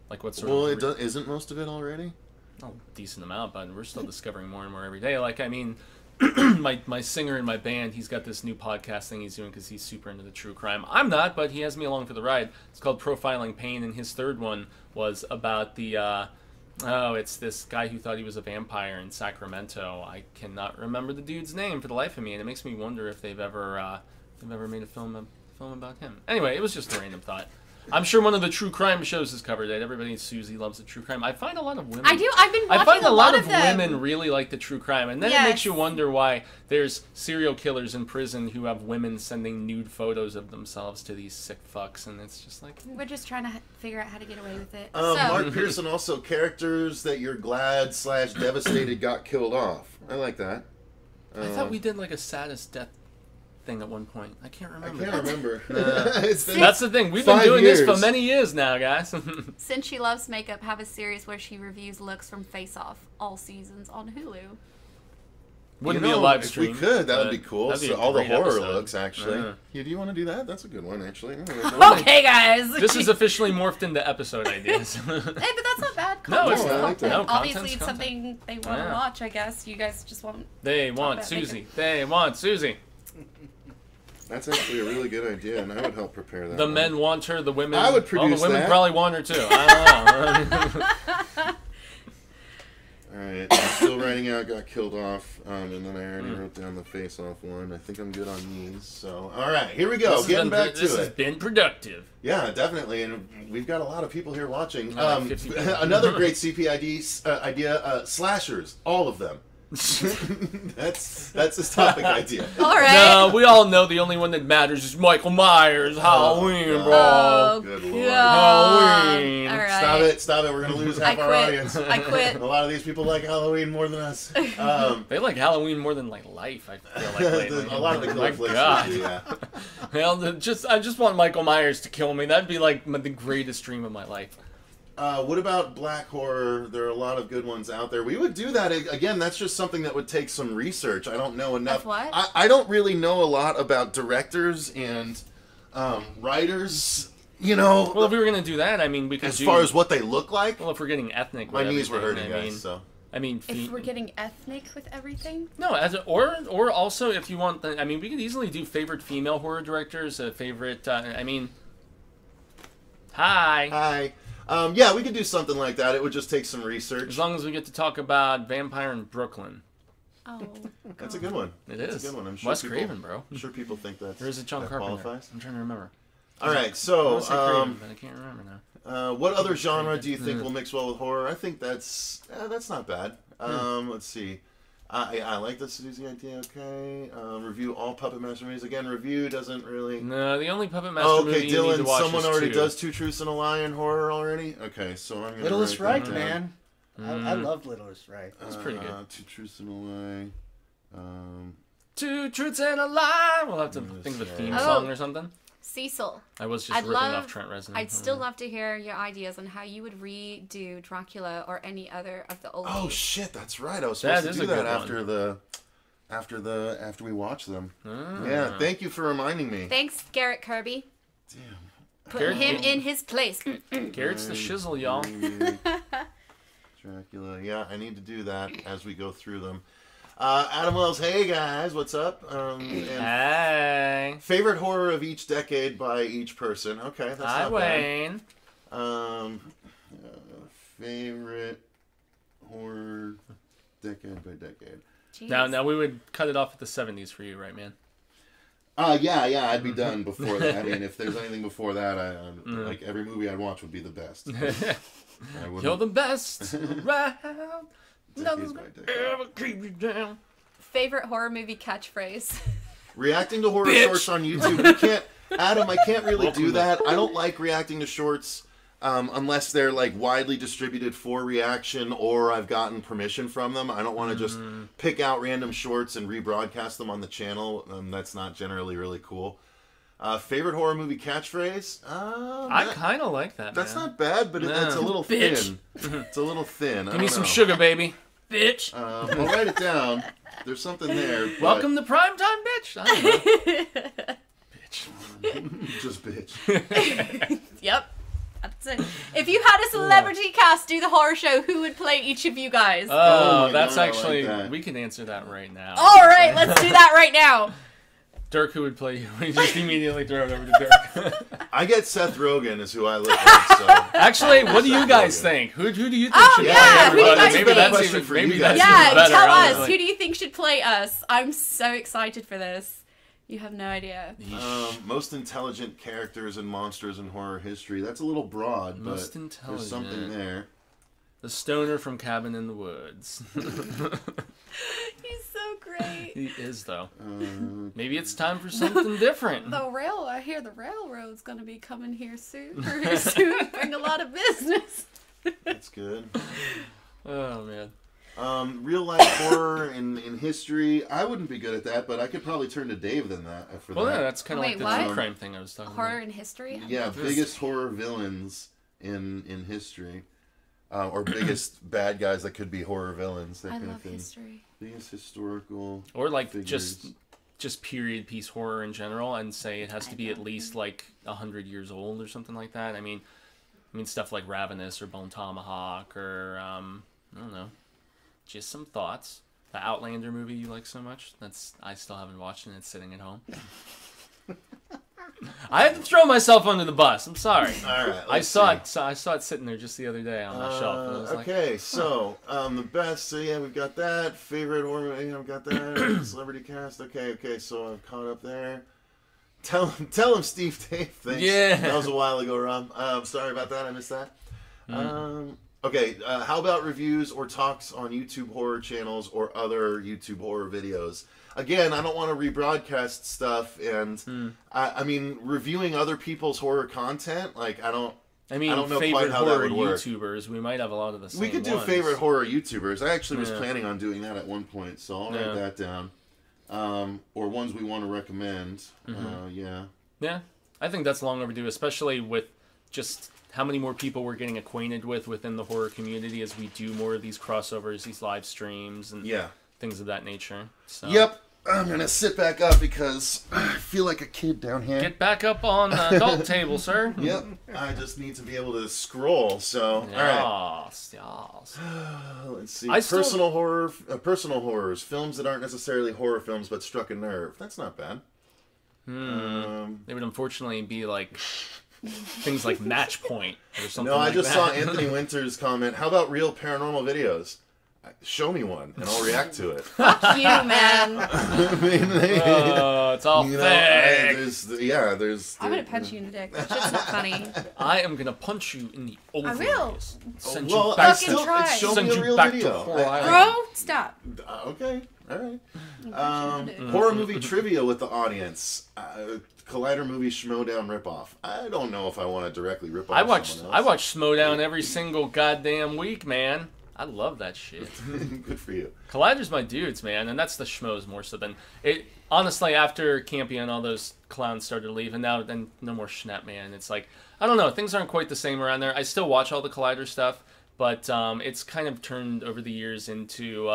Like what sort of... Well, isn't most of it already? A decent amount, but we're still discovering more and more every day. Like, I mean, my singer in my band, he's got this new podcast thing he's doing because he's super into the true crime. I'm not, but he has me along for the ride. It's called Profiling Pain, and his third one was about the... it's this guy who thought he was a vampire in Sacramento. I cannot remember the dude's name for the life of me, and it makes me wonder if they've ever made a film about him. Anyway, it was just a random thought. I'm sure one of the true crime shows has covered it. Everybody, Susie loves the true crime. I find a lot of women. I do. I've been watching I find a lot of them. women really like the true crime, and then it Yes. makes you wonder why there's serial killers in prison who have women sending nude photos of themselves to these sick fucks, and it's just like We're just trying to figure out how to get away with it. Mark Pearson also characters that you're glad / devastated got killed off. I like that. I thought we did like a saddest death thing at one point. I can't remember. It's been That's the thing. We've been 5 doing years. this for many years now, guys. Since She Loves Makeup, have a series where she reviews looks from Face Off, all seasons on Hulu. Wouldn't be a live if stream. we could, that would but be cool. that'd be So a all the great horror episode. looks, actually. Yeah. Yeah, do you want to do that? That's a good one, actually. Okay, guys. This is officially morphed into episode ideas. Hey, but that's not bad. No, it's not. Content. No, Obviously, content's it's content. something they want to Yeah. watch, I guess. You guys just want... They want about Susie. makeup. They want Susie. That's actually a really good idea, and I would help prepare that. The one. men want her. The women. I would the produce women that. probably want her too. I don't know. All right, I'm still writing out got killed off, and then I already wrote down the face-off one. I think I'm good on these. So, all right, here we go. Getting back to This has it. been productive. Yeah, definitely, and we've got a lot of people here watching. Like 50 people. Another great CPID idea: slashers, all of them. that's his topic idea. All right. No, we all know the only one that matters is Michael Myers. Halloween, bro. Oh, Good lord. Halloween. All right. Stop it. We're going to lose half I our quit. audience. I quit. A lot of these people like Halloween more than us. They like Halloween more than like life. I feel like lately. A lot of the My killer flicks God. do, yeah. Well, I just want Michael Myers to kill me. That'd be like the greatest dream of my life. What about black horror? There are a lot of good ones out there. We would do that. Again, that's just something that would take some research. I don't know enough. Of what? I don't really know a lot about directors and writers, you know, Well, if we were gonna do that, I mean, we could as do. far as what they look like. Well, if we're getting ethnic, My with knees were everything, hurting, I mean, guys, so. I mean, If we're getting ethnic with everything? no, or also if you want, I mean, we could easily do favorite female horror directors, favorite. I mean, hi. Hi. Yeah, we could do something like that. It would just take some research. As long as we get to talk about Vampire in Brooklyn. Oh, That's a good one. It's a good one. I'm sure Wes people, Craven, bro. I'm sure people think that. There is a John that Carpenter. qualifies. I'm trying to remember. All right, I wanna so say Craven, but I can't remember now. what other genre do you think will mix well with horror? I think that's not bad. Let's see. I like the Susie idea. Okay. Review all Puppet Master movies. Again, review doesn't really. No, the only Puppet Master Oh, movie okay, you need to Dylan. watch Someone is already two. does Two Truths and a Lie in horror already. Okay, so I'm gonna. Littlest write Reich, that down. man. I love Littlest Reich. That's pretty good. Two Truths and a Lie. Two truths and a lie. We'll have to think of a theme Oh. song or something. Cecil. I was just ripping off Trent Reznor. I'd still love to hear your ideas on how you would redo Dracula or any other of the old. Oh shit, that's right. I was That supposed is to a do that good after we watch them. Ah. Yeah, thank you for reminding me. Thanks, Garrett Kirby. Damn. Put Garrett- him in his place. Garrett's the shizzle, y'all. Dracula. Yeah, I need to do that as we go through them. Adam Wells, hey guys, what's up? And Hey. favorite horror of each decade by each person. Okay, that's Hi, not Wayne. bad. Favorite horror decade by decade. Jeez. Now we would cut it off at the 70s for you, right, man? Yeah, I'd be done before that. I mean, if there's anything before that, like every movie I'd watch would be the best. You're the best around. Nothing's my gonna dick. ever keep you down. Favorite horror movie catchphrase? Reacting to horror shorts on YouTube. You can't, Adam. I can't really do that. I don't like reacting to shorts unless they're like widely distributed for reaction or I've gotten permission from them. I don't want to just pick out random shorts and rebroadcast them on the channel. That's not generally really cool. Favorite horror movie catchphrase? I kind of like that. That's man. not bad, but it's a little Bitch. thin. It's a little thin. Give me some sugar, baby. Bitch. I'll write it down. There's something there. But... Welcome to primetime, bitch. I don't know. Bitch. Just bitch. Yep. That's it. If you had a celebrity cast do the horror show, who would play each of you guys? Oh, my that's God, I actually... like that. We can answer that right now. All right, let's do that right now. Dirk, who would play you? We just immediately throw it over to Dirk. I get Seth Rogen is who I look at. So. Actually, what do you guys think? Who do you think should yeah, play who do you everybody? guys Maybe think? that's Question even, for maybe you that's guys. even Yeah, better, tell us. honestly. Who do you think should play us? I'm so excited for this. You have no idea. Most intelligent characters and monsters in horror history. That's a little broad, Most but intelligent. there's something there. The stoner from Cabin in the Woods. He's so great. He is, though. Maybe it's time for something different. I hear the railroad's gonna be coming here soon. Pretty soon, bring a lot of business. That's good. Oh, man. Real life horror in history. I wouldn't be good at that, but I could probably turn to Dave than that for Well, that. yeah, that's kind of like Wait, the what? true crime thing I was talking Horror about. in history? Yeah, biggest horror villains in history. Or biggest bad guys that could be horror villains. That I kind love of thing. history. Biggest historical Or like figures. just period piece horror in general, and say it has to be at least like 100 years old or something like that. I mean stuff like Ravenous or Bone Tomahawk or I don't know. Just some thoughts. The Outlander movie you like so much. I still haven't watched it. It's sitting at home. I had to throw myself under the bus. I'm sorry. All right, I saw it sitting there just the other day on my shelf. And I was Okay, so the best. So yeah, we've got that. Favorite horror. Yeah, we've got that. Celebrity cast. Okay. So I'm caught up there. Tell him, Steve Dave. Thanks. Yeah. That was a while ago, Rob. Sorry about that. I missed that. Okay. How about reviews or talks on YouTube horror channels or other YouTube horror videos? Again, I don't want to rebroadcast stuff, and I mean, reviewing other people's horror content, like I don't know favorite quite how that horror would work. YouTubers. We might have a lot of the same We could do ones. favorite horror YouTubers. I actually was Yeah. planning on doing that at one point, so I'll write that down. Or ones we want to recommend. Yeah. Yeah, I think that's long overdue, especially with just how many more people we're getting acquainted with within the horror community as we do more of these crossovers, these live streams, and things of that nature. So. Yep. I'm going to sit back up because I feel like a kid down here. Get back up on the adult table, sir. Yep. I just need to be able to scroll, so... All right. Yes. Let's see. Personal horrors. Films that aren't necessarily horror films but struck a nerve. That's not bad. They would unfortunately be like... things like Match Point or something No, like I just that. saw Anthony Winter's comment. How about real paranormal videos? Show me one, and I'll react to it. Fuck you, man. I mean, it's all fake. There's. I'm gonna punch you in the dick. That shit's not funny. I am gonna punch you in the ovaries. I will. Send Well, you back fucking to, try. show send me a you real back video. to Horror Island. Bro, stop. Okay, all right. Horror movie trivia with the audience. Collider movie Schmodown ripoff. I don't know if I want to directly rip off I watch someone else. Schmodown every single goddamn week, man. I love that shit. Good for you. Collider's my dudes, man, and that's the schmoes more so than it. Honestly, after Campy and all those clowns started leaving, then no more Schnapp, man. It's like I don't know, things aren't quite the same around there. I still watch all the Collider stuff, but it's kind of turned over the years into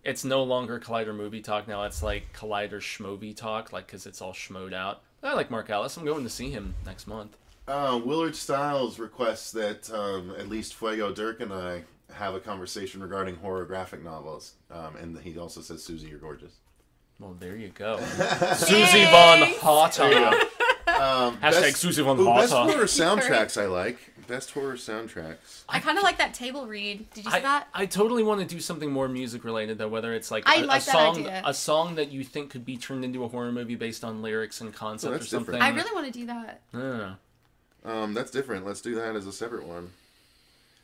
it's no longer Collider movie talk now. It's like Collider schmovie talk, like because it's all schmoed out. I like Mark Ellis. I'm going to see him next month. Willard Stiles requests that at least Fuego Derk and I have a conversation regarding horror graphic novels. And he also says, Susie, you're gorgeous. Well, there you go. Susie Von Hotta. Hashtag Susie Von Best Hotta. horror soundtracks I like. Best horror soundtracks. I kind of like that table read. Did you see that? I totally want to do something more music related though, whether it's like I like that idea. a song that you think could be turned into a horror movie based on lyrics and concept or something. Different. I really want to do that. Yeah. That's different. Let's do that as a separate one.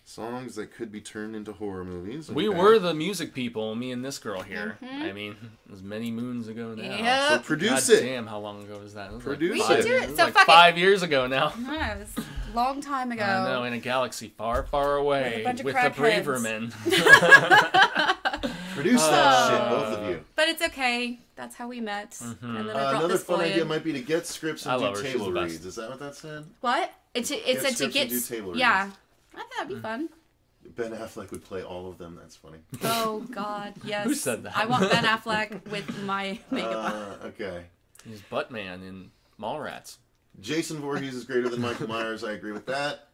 Songs that could be turned into horror movies. Okay. We were the music people, me and this girl here. I mean, it was many moons ago now. Yep. So produce God it. Damn, how long ago was that? It was Produce We should do it. So like fuck 5 years ago now. No, it was a long time ago. I know, in a galaxy far, far away, With a bunch of with the crackheads. braver men. Produce that shit, both of you. But it's okay. That's how we met. And then I brought Another this fun boy idea in. might be to get scripts I and love do her. She's table the best. reads. Is that what that said? What? It said to scripts get. and do table Yeah. reads. I think that'd be fun. Ben Affleck would play all of them. That's funny. Oh God, yes. Who said that? I want Ben Affleck with my makeup. Okay. He's Buttman in Mallrats. Jason Voorhees is greater than Michael Myers. I agree with that.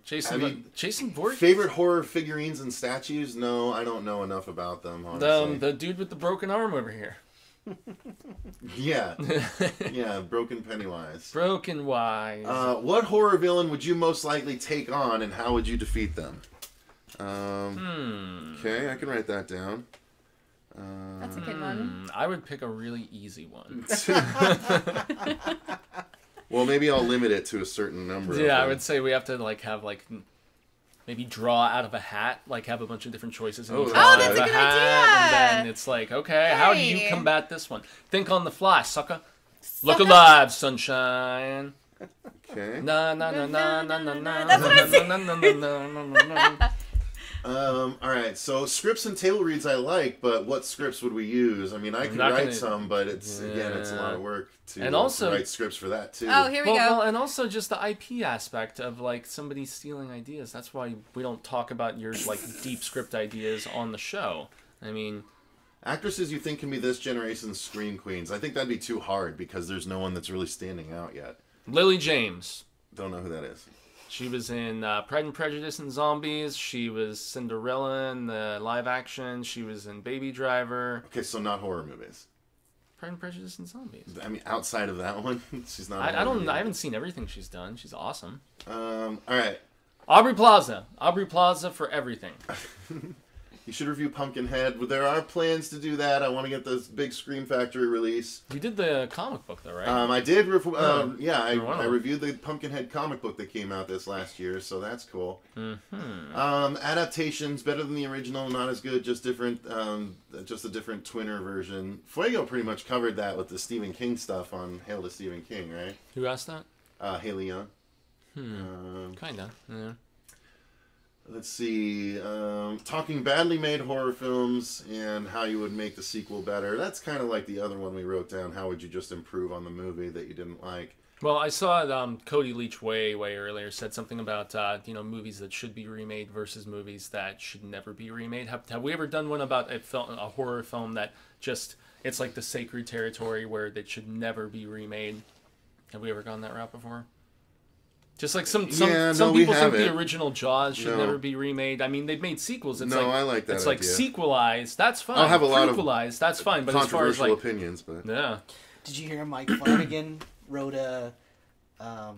Jason Voorhees? Favorite horror figurines and statues? No, I don't know enough about them, honestly. The dude with the broken arm over here. Yeah. Yeah, Broken Pennywise. Broken Wise. What horror villain would you most likely take on, and how would you defeat them? Okay, I can write that down. That's a good one. I would pick a really easy one. Well, maybe I'll limit it to a certain number. Yeah, I would say we have to have maybe draw out of a hat, have a bunch of different choices. And Oh, you that's draw a out of good hat, idea. And then it's like, okay, how do you Hey. combat this one? Think on the fly, sucker. Look alive, sunshine. Okay. Na na na na na na na. That's what I said. na na na na na na. All right. So scripts and table reads I like, but what scripts would we use? I mean, I could not write gonna- some, but it's a lot of work to And also- write scripts for that too. Oh, here we Well, go. and also just the IP aspect of somebody stealing ideas. That's why we don't talk about your deep script ideas on the show. I mean, Actresses you think can be this generation's scream queens? I think that'd be too hard because there's no one that's really standing out yet. Lily James. Don't know who that is. She was in Pride and Prejudice and Zombies. She was Cinderella in the live action. She was in Baby Driver. Okay, so not horror movies. Pride and Prejudice and Zombies. I mean, outside of that one, she's not. I haven't seen everything she's done. She's awesome. All right. Aubrey Plaza. Aubrey Plaza for everything. You should review Pumpkinhead. There are plans to do that. I want to get this big Scream Factory release. You did the comic book though, right? I did. Wow. I reviewed the Pumpkinhead comic book that came out this last year, so that's cool. Adaptations better than the original, not as good, just different. Just a different twinner version. Fuego pretty much covered that with the Stephen King stuff on Hail to Stephen King, right? Who asked that? Haley Young. Kinda. Yeah. Let's see. Talking badly made horror films and how you would make the sequel better. That's kind of like the other one we wrote down. How would you just improve on the movie that you didn't like? Well, I saw Cody Leach way earlier said something about movies that should be remade versus movies that should never be remade. Have we ever done one about a horror film that just it's like the sacred territory where it should never be remade? Have we ever gone that route before? Just like some people think the original Jaws should never be remade. I mean, they've made sequels. It's I like that. It's idea. sequelized. That's fine. I'll have a lot of prequelized. That's fine. But as far as controversial opinions, but yeah. Did you hear Mike Flanagan wrote it's a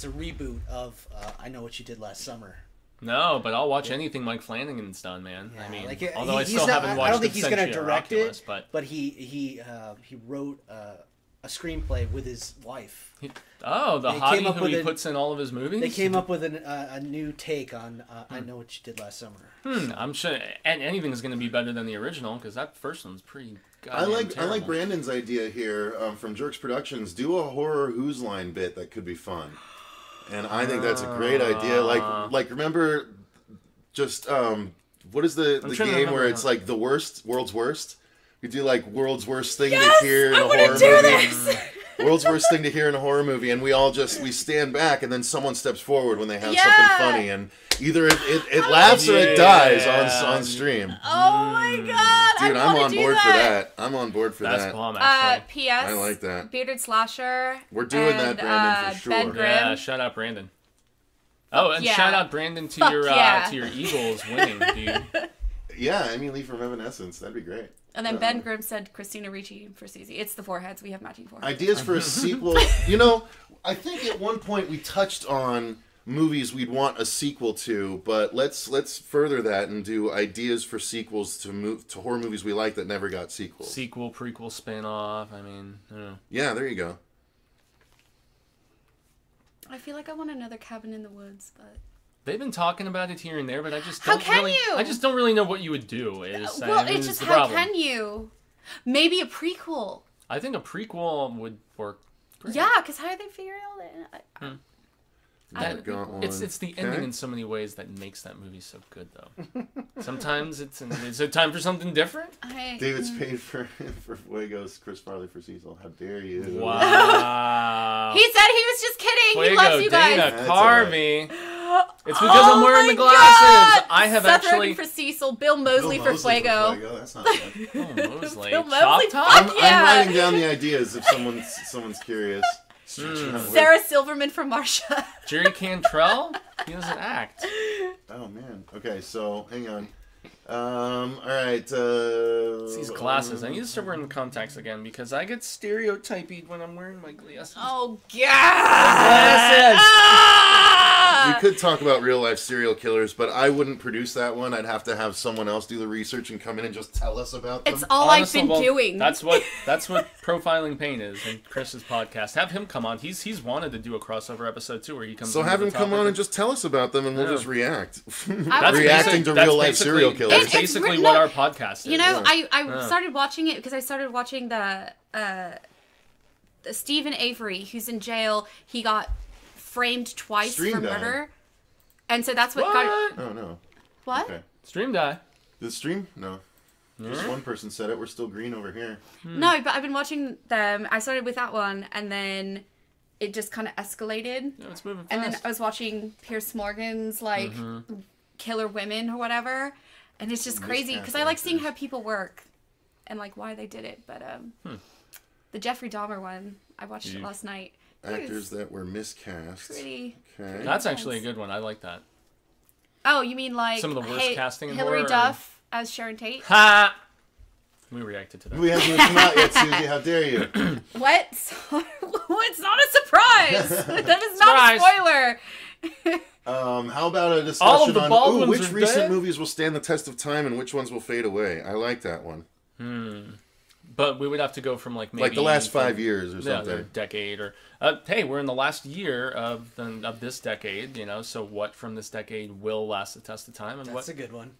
reboot of I Know What You Did Last Summer. No, but I'll watch anything Mike Flanagan's done, man. Yeah, I mean, like, although I he's still not- haven't watched I don't think he's going to Absentia or direct Oculus, it, but he wrote a screenplay with his wife. the They came hottie up who with he an- puts in all of his movies? They came up with a new take on I Know What You Did Last Summer. I'm sure, and anything's going to be better than the original because that first one's pretty. I like terrible. Brandon's idea here from Jerks Productions. Do a horror Who's Line bit that could be fun, and I think that's a great idea. Like remember, just what is the game where it's like the world's worst? You do like world's worst thing to hear in a horror movie. World's worst thing to hear in a horror movie, and we all we stand back, and then someone steps forward when they have something funny, and either it laughs or it dies on stream. Oh my god! Dude, I'm on board for that. I'm on board for That's that. bomb, actually. P.S. I like that. Bearded Slasher. We're doing that, Brandon, for sure. Ben Grimm. Yeah, shout out Brandon. Oh, and yeah. shout out Brandon to Fuck your yeah. Eagles winning, dude. Yeah, Amy Lee from Evanescence. That'd be great. And then Ben Grimm said Christina Ricci for Susie. It's the foreheads. We have matching foreheads. Ideas for a sequel. I think at one point we touched on movies we'd want a sequel to, but let's further that and do ideas for sequels to horror movies we like that never got sequels. Sequel, prequel, spin-off. I mean, I don't know. Yeah, there you go. I feel like I want another Cabin in the Woods, but... They've been talking about it here and there, but I just How don't can really. you? I just don't really know what you would do. Well, it's just how can you? Maybe a prequel. I think a prequel would work great. Yeah, because how do they figure it out? It's the ending in so many ways that makes that movie so good, though. Sometimes it's a time for something different. David's paid for Fuego's, Chris Farley for Cecil. How dare you? Wow. He said he was just kidding. Fuego, He loves you guys. Dana Carvey. It's because I'm wearing the glasses. I have Seth actually. Rogen for Cecil, Bill Moseley for Fuego. That's not bad. Oh, Moseley. Bill Chop Moseley, top? fuck yeah. I'm writing down the ideas if someone's curious. Sarah Silverman for Marsha. Jerry Cantrell? He doesn't act. Oh man. Okay, so hang on. All right. It's these glasses. I need to start wearing contacts again because I get stereotyped when I'm wearing my glasses. Oh God! Glasses. We could talk about real life serial killers, but I wouldn't produce that one. I'd have to have someone else do the research and come in and just tell us about them. It's all Honestly, I've been doing. That's what Profiling Pain is in Chris's podcast. Have him come on. He's wanted to do a crossover episode too, where he comes. So have him come on and just tell us about them, and we'll just react. Reacting to real life serial killers. That's basically what our podcast is. You know, I started watching it because I started watching the Stephen Avery, who's in jail. He got framed twice for murder, and so that's what got it. Oh no. What? Okay. Stream die. Did it stream? No. Just one person said it. We're still green over here. No, but I've been watching them. I started with that one, and then it just kind of escalated. Yeah, it's moving fast. And then I was watching Pierce Morgan's Killer Women or whatever, and it's just crazy because I like seeing how people work and like why they did it. But the Jeffrey Dahmer one, I watched it last night. Actors that were miscast. Pretty. Okay. That's actually a good one. I like that. Oh, you mean like some of the worst casting in Hilary horror, Duff as Sharon Tate? Ha! We reacted to that. We haven't even come out yet, Susie. How dare you? What? It's not a surprise. That is not a spoiler. How about a All of discussion the on Baldwins which are recent dead? movies will stand the test of time and which ones will fade away? I like that one. But we would have to go from like maybe the last 5 years or yeah, something. or decade or hey, we're in the last year of this decade, you know. So what from this decade will last the test of time, and That's a good one.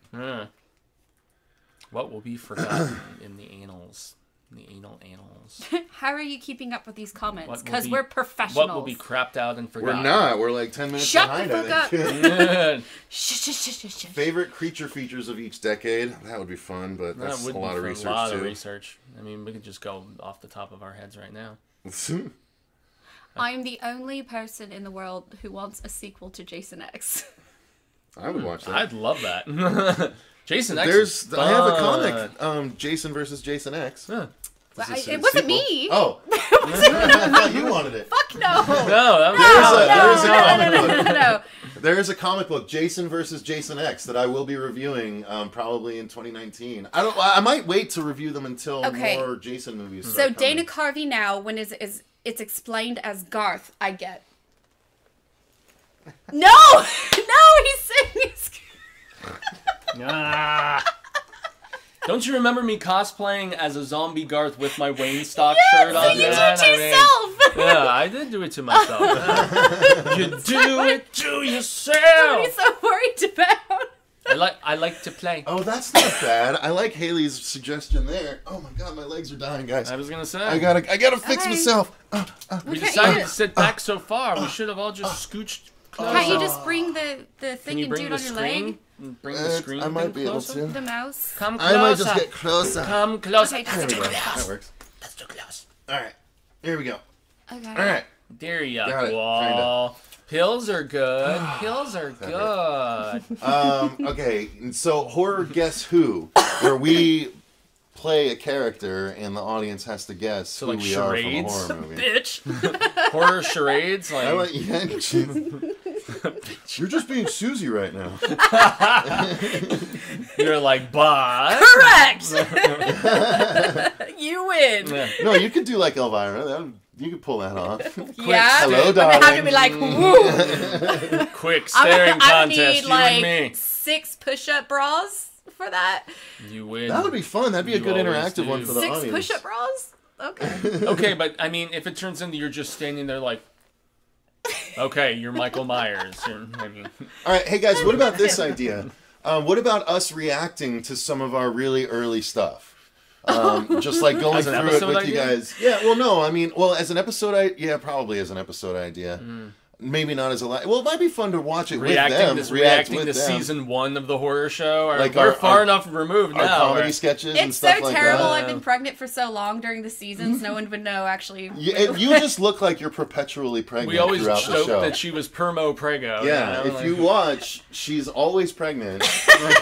What will be forgotten in the annals, the anal annals? How are you keeping up with these comments? What will Because be- we're professionals. What will be crapped out and We're forgotten? not. We're like 10 minutes Shut behind, the fuck I think. Shh. Favorite creature features of each decade? That would be fun, but That that's would a lot be of fun. research, A lot too. of research. I mean, we could just go off the top of our heads right now. I'm the only person in the world who wants a sequel to Jason X. I would watch that. I'd love that. Jason X is fun. I have a comic, Jason versus Jason X. Huh. It wasn't me. Oh. I thought you wanted it. Fuck no. No, that was No. There is a comic book, Jason versus Jason X, that I will be reviewing probably in 2019. I might wait to review them until more Jason movies So start Dana coming. Carvey now, when it's explained as Garth, I get. No, he's saying it's. Don't you remember me cosplaying as a zombie Garth with my Wayne Stock Yes, shirt on? you did it to yourself. Yeah, I did do it to myself. You do it to What are you yourself. so worried about? I like to play. Oh, that's not bad. I like Haley's suggestion there. Oh my god, my legs are dying, guys. I was gonna say. I gotta fix Okay. myself. We can't decided eat to it. sit back so far. We should have all just scooched closer. Can't you just bring the Can thing you and bring do the it on your screen? leg? Bring the screen. I might be able closer? to. The mouse? Come closer. I might just get closer. Come closer. Okay, There we go. close. That works. That's too close. All right, here we go. Okay. All right. There you Got it, go. Pills are good. Pills are good. Okay, and so horror Guess Who, where we play a character and the audience has to guess who like we are from a charades? horror movie. Bitch. Horror charades. I Like, like You're just being Susie right now. You're like, but Correct. You win. Yeah. No, you could do like Elvira. You could pull that off. Yeah. Hello, I'm gonna have to darling. be like, woo. Quick staring I would contest, need you like and me. 6 push-up bras for that. You win. That would be fun. That'd be a You good always interactive do. one for the 6 audience. push-up bras? Okay. Okay, but I mean, if it turns into you're just standing there like, okay, you're Michael Myers. I mean, All right, hey guys, what about this idea? What about us reacting to some of our really early stuff? Just like going As an through it episode with idea? you guys. Yeah, well, no, I mean, well, as an episode, yeah, probably as an episode idea. Maybe not as a live. Well, it might be fun to watch it reacting with them. to, react reacting with to them. season 1 of the horror show. Like We're our- far our- enough removed Our now. comedy where- sketches and It's stuff so like terrible. that. I've been pregnant for so long during the seasons, no one would know actually. You just look like you're perpetually pregnant we always throughout the joked show. that she was permo prego. Yeah, you know, if you watch, she's always pregnant.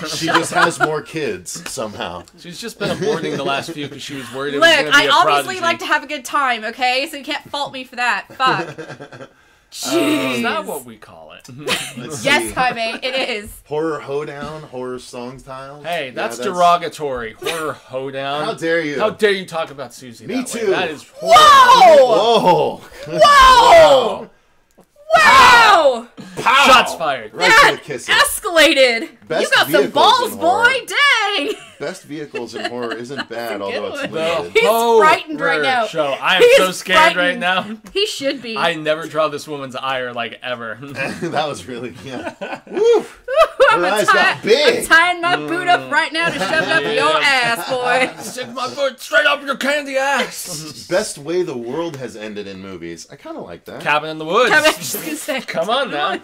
She just has more kids somehow. she's just been aborting the last few because she was worried it Look, was going to be I a obviously prodigy. like to have a good time, okay? So you can't fault me for that. Fuck. Jeez. Is that what we call it? Let's Yes, see. Jaime, it is. Horror hoedown, horror song styles. Hey, Yeah, that's derogatory. Horror hoedown. How dare you? How dare you talk about Susie Me that way? too. That is Whoa! Whoa! Whoa! Wow! Pow! Shots fired. Right to That the kisses. escalated. Best You got some vehicles balls, in boy. horror. Dang. Best vehicles in horror isn't bad, good although it's one. limited. He's Horror frightened right now. Show. I am He so is scared right frightened. now. He should be. I never draw this woman's ire like ever. That was really, yeah. Woo! I'm, Her eyes got big. I'm tying my boot up right now to shove it up your ass, boy. Stick my foot straight up your candy ass. Best way the world has ended in movies. I kind of like that. Cabin in the woods. I was just gonna say, Come on now.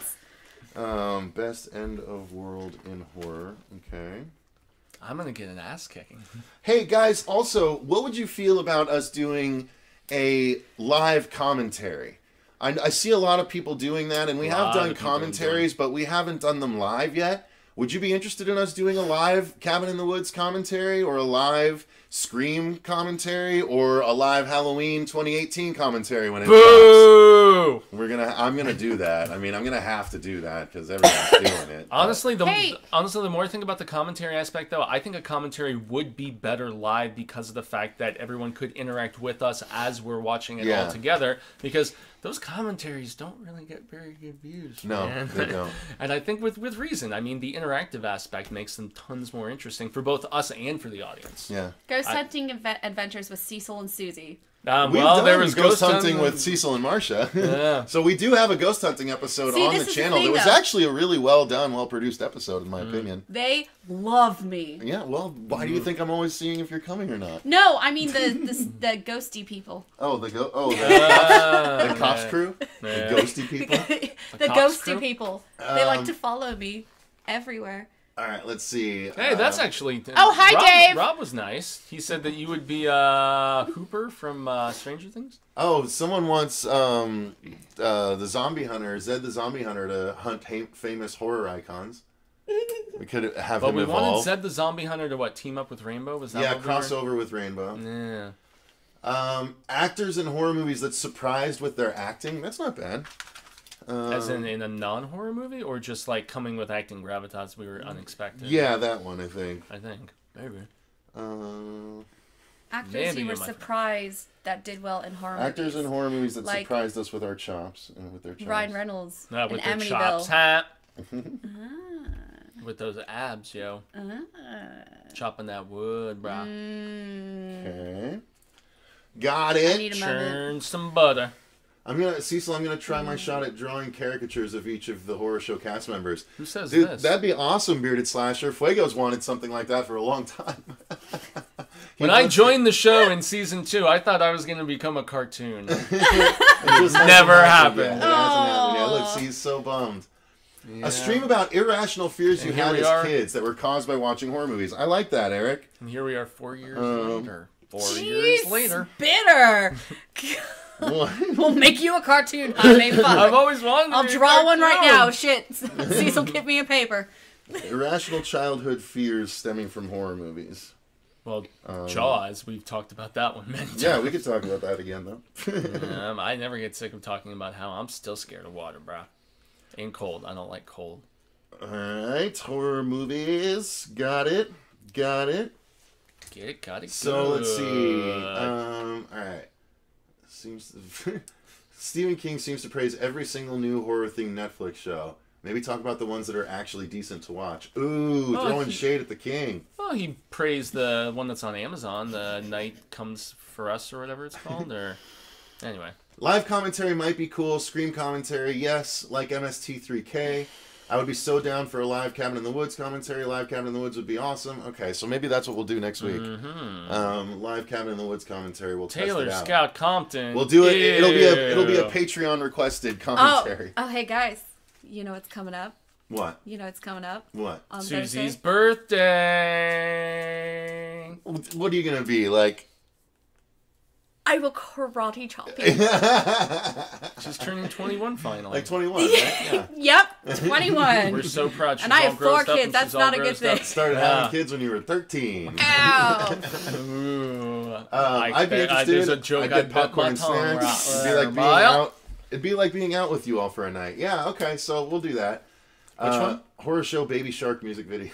Best end of world in horror. Okay. I'm gonna get an ass kicking. Hey guys, also, what would you feel about us doing a live commentary? I see a lot of people doing that, and we have Lot done of people commentaries, but we haven't done them live yet. Would you be interested in us doing a live Cabin in the Woods commentary, or a live Scream commentary, or a live Halloween 2018 commentary when it drops? Boo! I'm gonna do that. I mean, I'm gonna have to do that because everyone's doing it. Honestly, Hey. the more I think about the commentary aspect, though, I think a commentary would be better live because of the fact that everyone could interact with us as we're watching it Yeah. all together. Because those commentaries don't really get very good views. No, man. they don't. And I think with reason. I mean, the interactive aspect makes them tons more interesting for both us and for the audience. Yeah. Ghost hunting adventures with Cecil and Susie. We've Well, done there was ghost hunting with Cecil and Marcia. Yeah. So we do have a ghost hunting episode See, on this the is the channel. thing, It was though. actually a really well done, well produced episode, in my opinion. They love me. Yeah, well, why do you think I'm always seeing if you're coming or not? No, I mean the ghosty people. Oh, the Ah, cops yeah. crew, Yeah. the ghosty people. The cops ghosty crew? people. They like to follow me everywhere. All right, let's see. Hey, that's actually. Oh, hi, Rob, Dave. Rob was nice. He said that you would be Hooper from Stranger Things. Oh, someone wants the zombie hunter, Zed the zombie hunter, to hunt famous horror icons. We could have But him we wanted evolve. Zed the Zombie Hunter to what? Team up with Rainbow? Was that Yeah, what we were- crossover with Rainbow. Yeah. Actors in horror movies that surprised with their acting. That's not bad. As in a non-horror movie, or just like coming with acting gravitas we were unexpected? Yeah, that one, I think. I think maybe. Actors Maybe you were you might- surprised that did well in horror Actors movies. in horror movies that Like surprised us with our chops and with their chops. Ryan Reynolds Not in with their Amityville. chops, hat. With those abs, yo. Chopping that wood, bro. Okay. Got I it. need a moment. Churn some butter. Cecil, I'm gonna try my shot at drawing caricatures of each of the horror show cast members. Who says Dude, this? that'd be awesome, Bearded Slasher. Fuego's wanted something like that for a long time. When I joined the show in season 2, I thought I was going to become a cartoon. It just hasn't Never yet. happened. It hasn't happened yet. Look, Aw. see, he's so bummed. Yeah. A stream about irrational fears you And here had we as are. kids that were caused by watching horror movies. I like that, Eric. And here we are 4 years Um, later. 4 years Jeez, later. bitter. What? We'll make you a cartoon, Jaime. I've Fuck. always wanted to I'll be a draw one right cartoon. now. Shit. Cecil, give me a paper. Irrational childhood fears stemming from horror movies. Well, Jaws, we've talked about that one many times. Yeah, we could talk about that again, though. I never get sick of talking about how I'm still scared of water, bro. And cold. I don't like cold. Alright, horror movies. Got it. Got it. So let's see. Alright. Stephen King seems to praise every single new horror-themed Netflix show. Maybe talk about the ones that are actually decent to watch. Ooh, throwing shade at the king. Well, he praised the one that's on Amazon, The Night Comes for Us or whatever it's called. Or anyway. Live commentary might be cool. Scream commentary, yes. Like MST3K. I would be so down for a live Cabin in the Woods commentary. Live Cabin in the Woods would be awesome. Okay, so maybe that's what we'll do next week. Live Cabin in the Woods commentary. We'll test it out. Taylor Scott Compton. We'll do it. It'll be a Patreon requested commentary. Oh, hey guys, you know what's coming up? What? You know what's coming up? What? On Susie's Thursday? birthday. What are you gonna be like? I will karate chop you. She's turning 21 finally. Like 21, right? Yeah. Yep, 21. We're so proud. She's And I all have 4 grossed up kids. and That's she's all not a good grossed up. thing. Started having kids when you were 13. Ow. Ooh. I'd be interested. There's a joke I'd I get put popcorn my and tongue snacks. right It'd be like being out with you all for a night. Yeah, okay, so we'll do that. Which one? Horror show Baby Shark music video.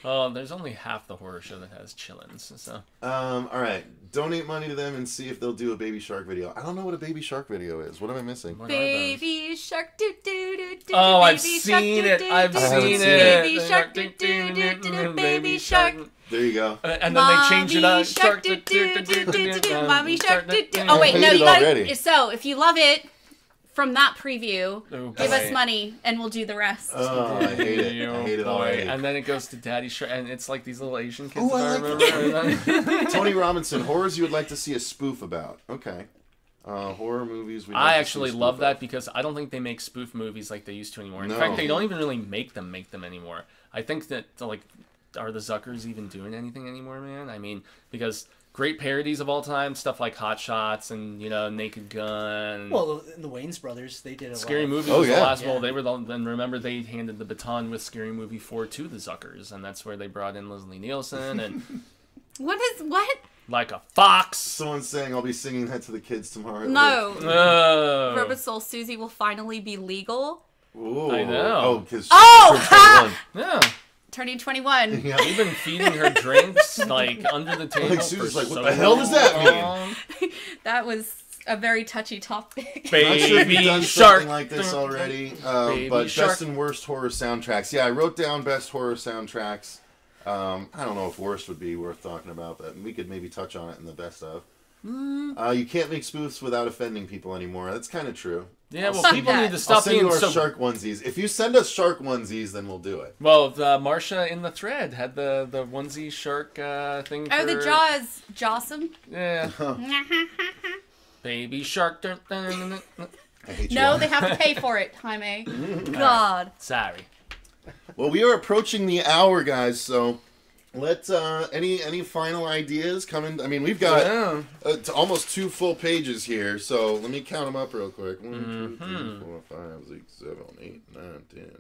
Oh, there's only half the horror show that has chillins. So. All right, donate money to them and see if they'll do a Baby Shark video. I don't know what a Baby Shark video is. What am I missing? What are those? Baby shark do do do do. Oh, I've Baby shark, seen do, it. do, I've do, seen do, it. Baby shark do do do do. Baby shark. There you go. And then they change it Mommy up. shark do do do do do. Mommy shark do do. I Oh wait, hate no, it you gotta. already. So if you love it from that preview, Oh, give us boy. money and we'll do the rest. Oh, I hate it. I hate it Boy. already. And then it goes to Daddy Shark, and it's like these little Asian kids. Ooh, if I I like remember. Tony Robinson, horrors you would like to see a spoof about. Okay. Horror movies. We'd like I to actually see a love spoof that of. because I don't think they make spoof movies like they used to anymore. In No. fact, they don't even really make them anymore. I think that, like, are the Zuckers even doing anything anymore, man? I mean, because great parodies of all time, stuff like Hot Shots and, Naked Gun. Well, in the Wayans brothers, they did a Scary lot. Movie Oh, was yeah. the last Yeah. one. They were then remember they handed the baton with Scary Movie 4 to the Zuckers, and that's where they brought in Leslie Nielsen and What? like a fox. Someone's saying I'll be singing that to the kids tomorrow. at No. work. Oh. Rubber Soul Susie will finally be legal. Ooh. I know. Oh, because Yeah. Turning 21. Yeah. We've been feeding her drinks like under the table. Like, for Susie's like, what so the hell does that mean? long. That was a very touchy topic. I'm not sure if you've Baby done shark. something like this already, Baby but shark. best and worst horror soundtracks. Yeah, I wrote down best horror soundtracks. I don't know if worst would be worth talking about, but we could maybe touch on it in the best of. You can't make spoofs without offending people anymore. That's kind of true. Yeah, well, Suck people that. need to I'll stop send you being our so. shark onesies. If you send us shark onesies, then we'll do it. Well, Marsha in the thread had the onesie shark thing. Oh, the for- Jaws. Jawsome. Yeah. Baby shark. Dun, dun, dun, dun, dun. I hate you No, all. they have to pay for it, Jaime. God. Sorry. Well, we are approaching the hour, guys. So, let's any final ideas coming? I mean, we've got Yeah. almost 2 full pages here. So let me count them up real quick. 1, 2, 3, 4, 5, 6, 7, 8, 9, 10,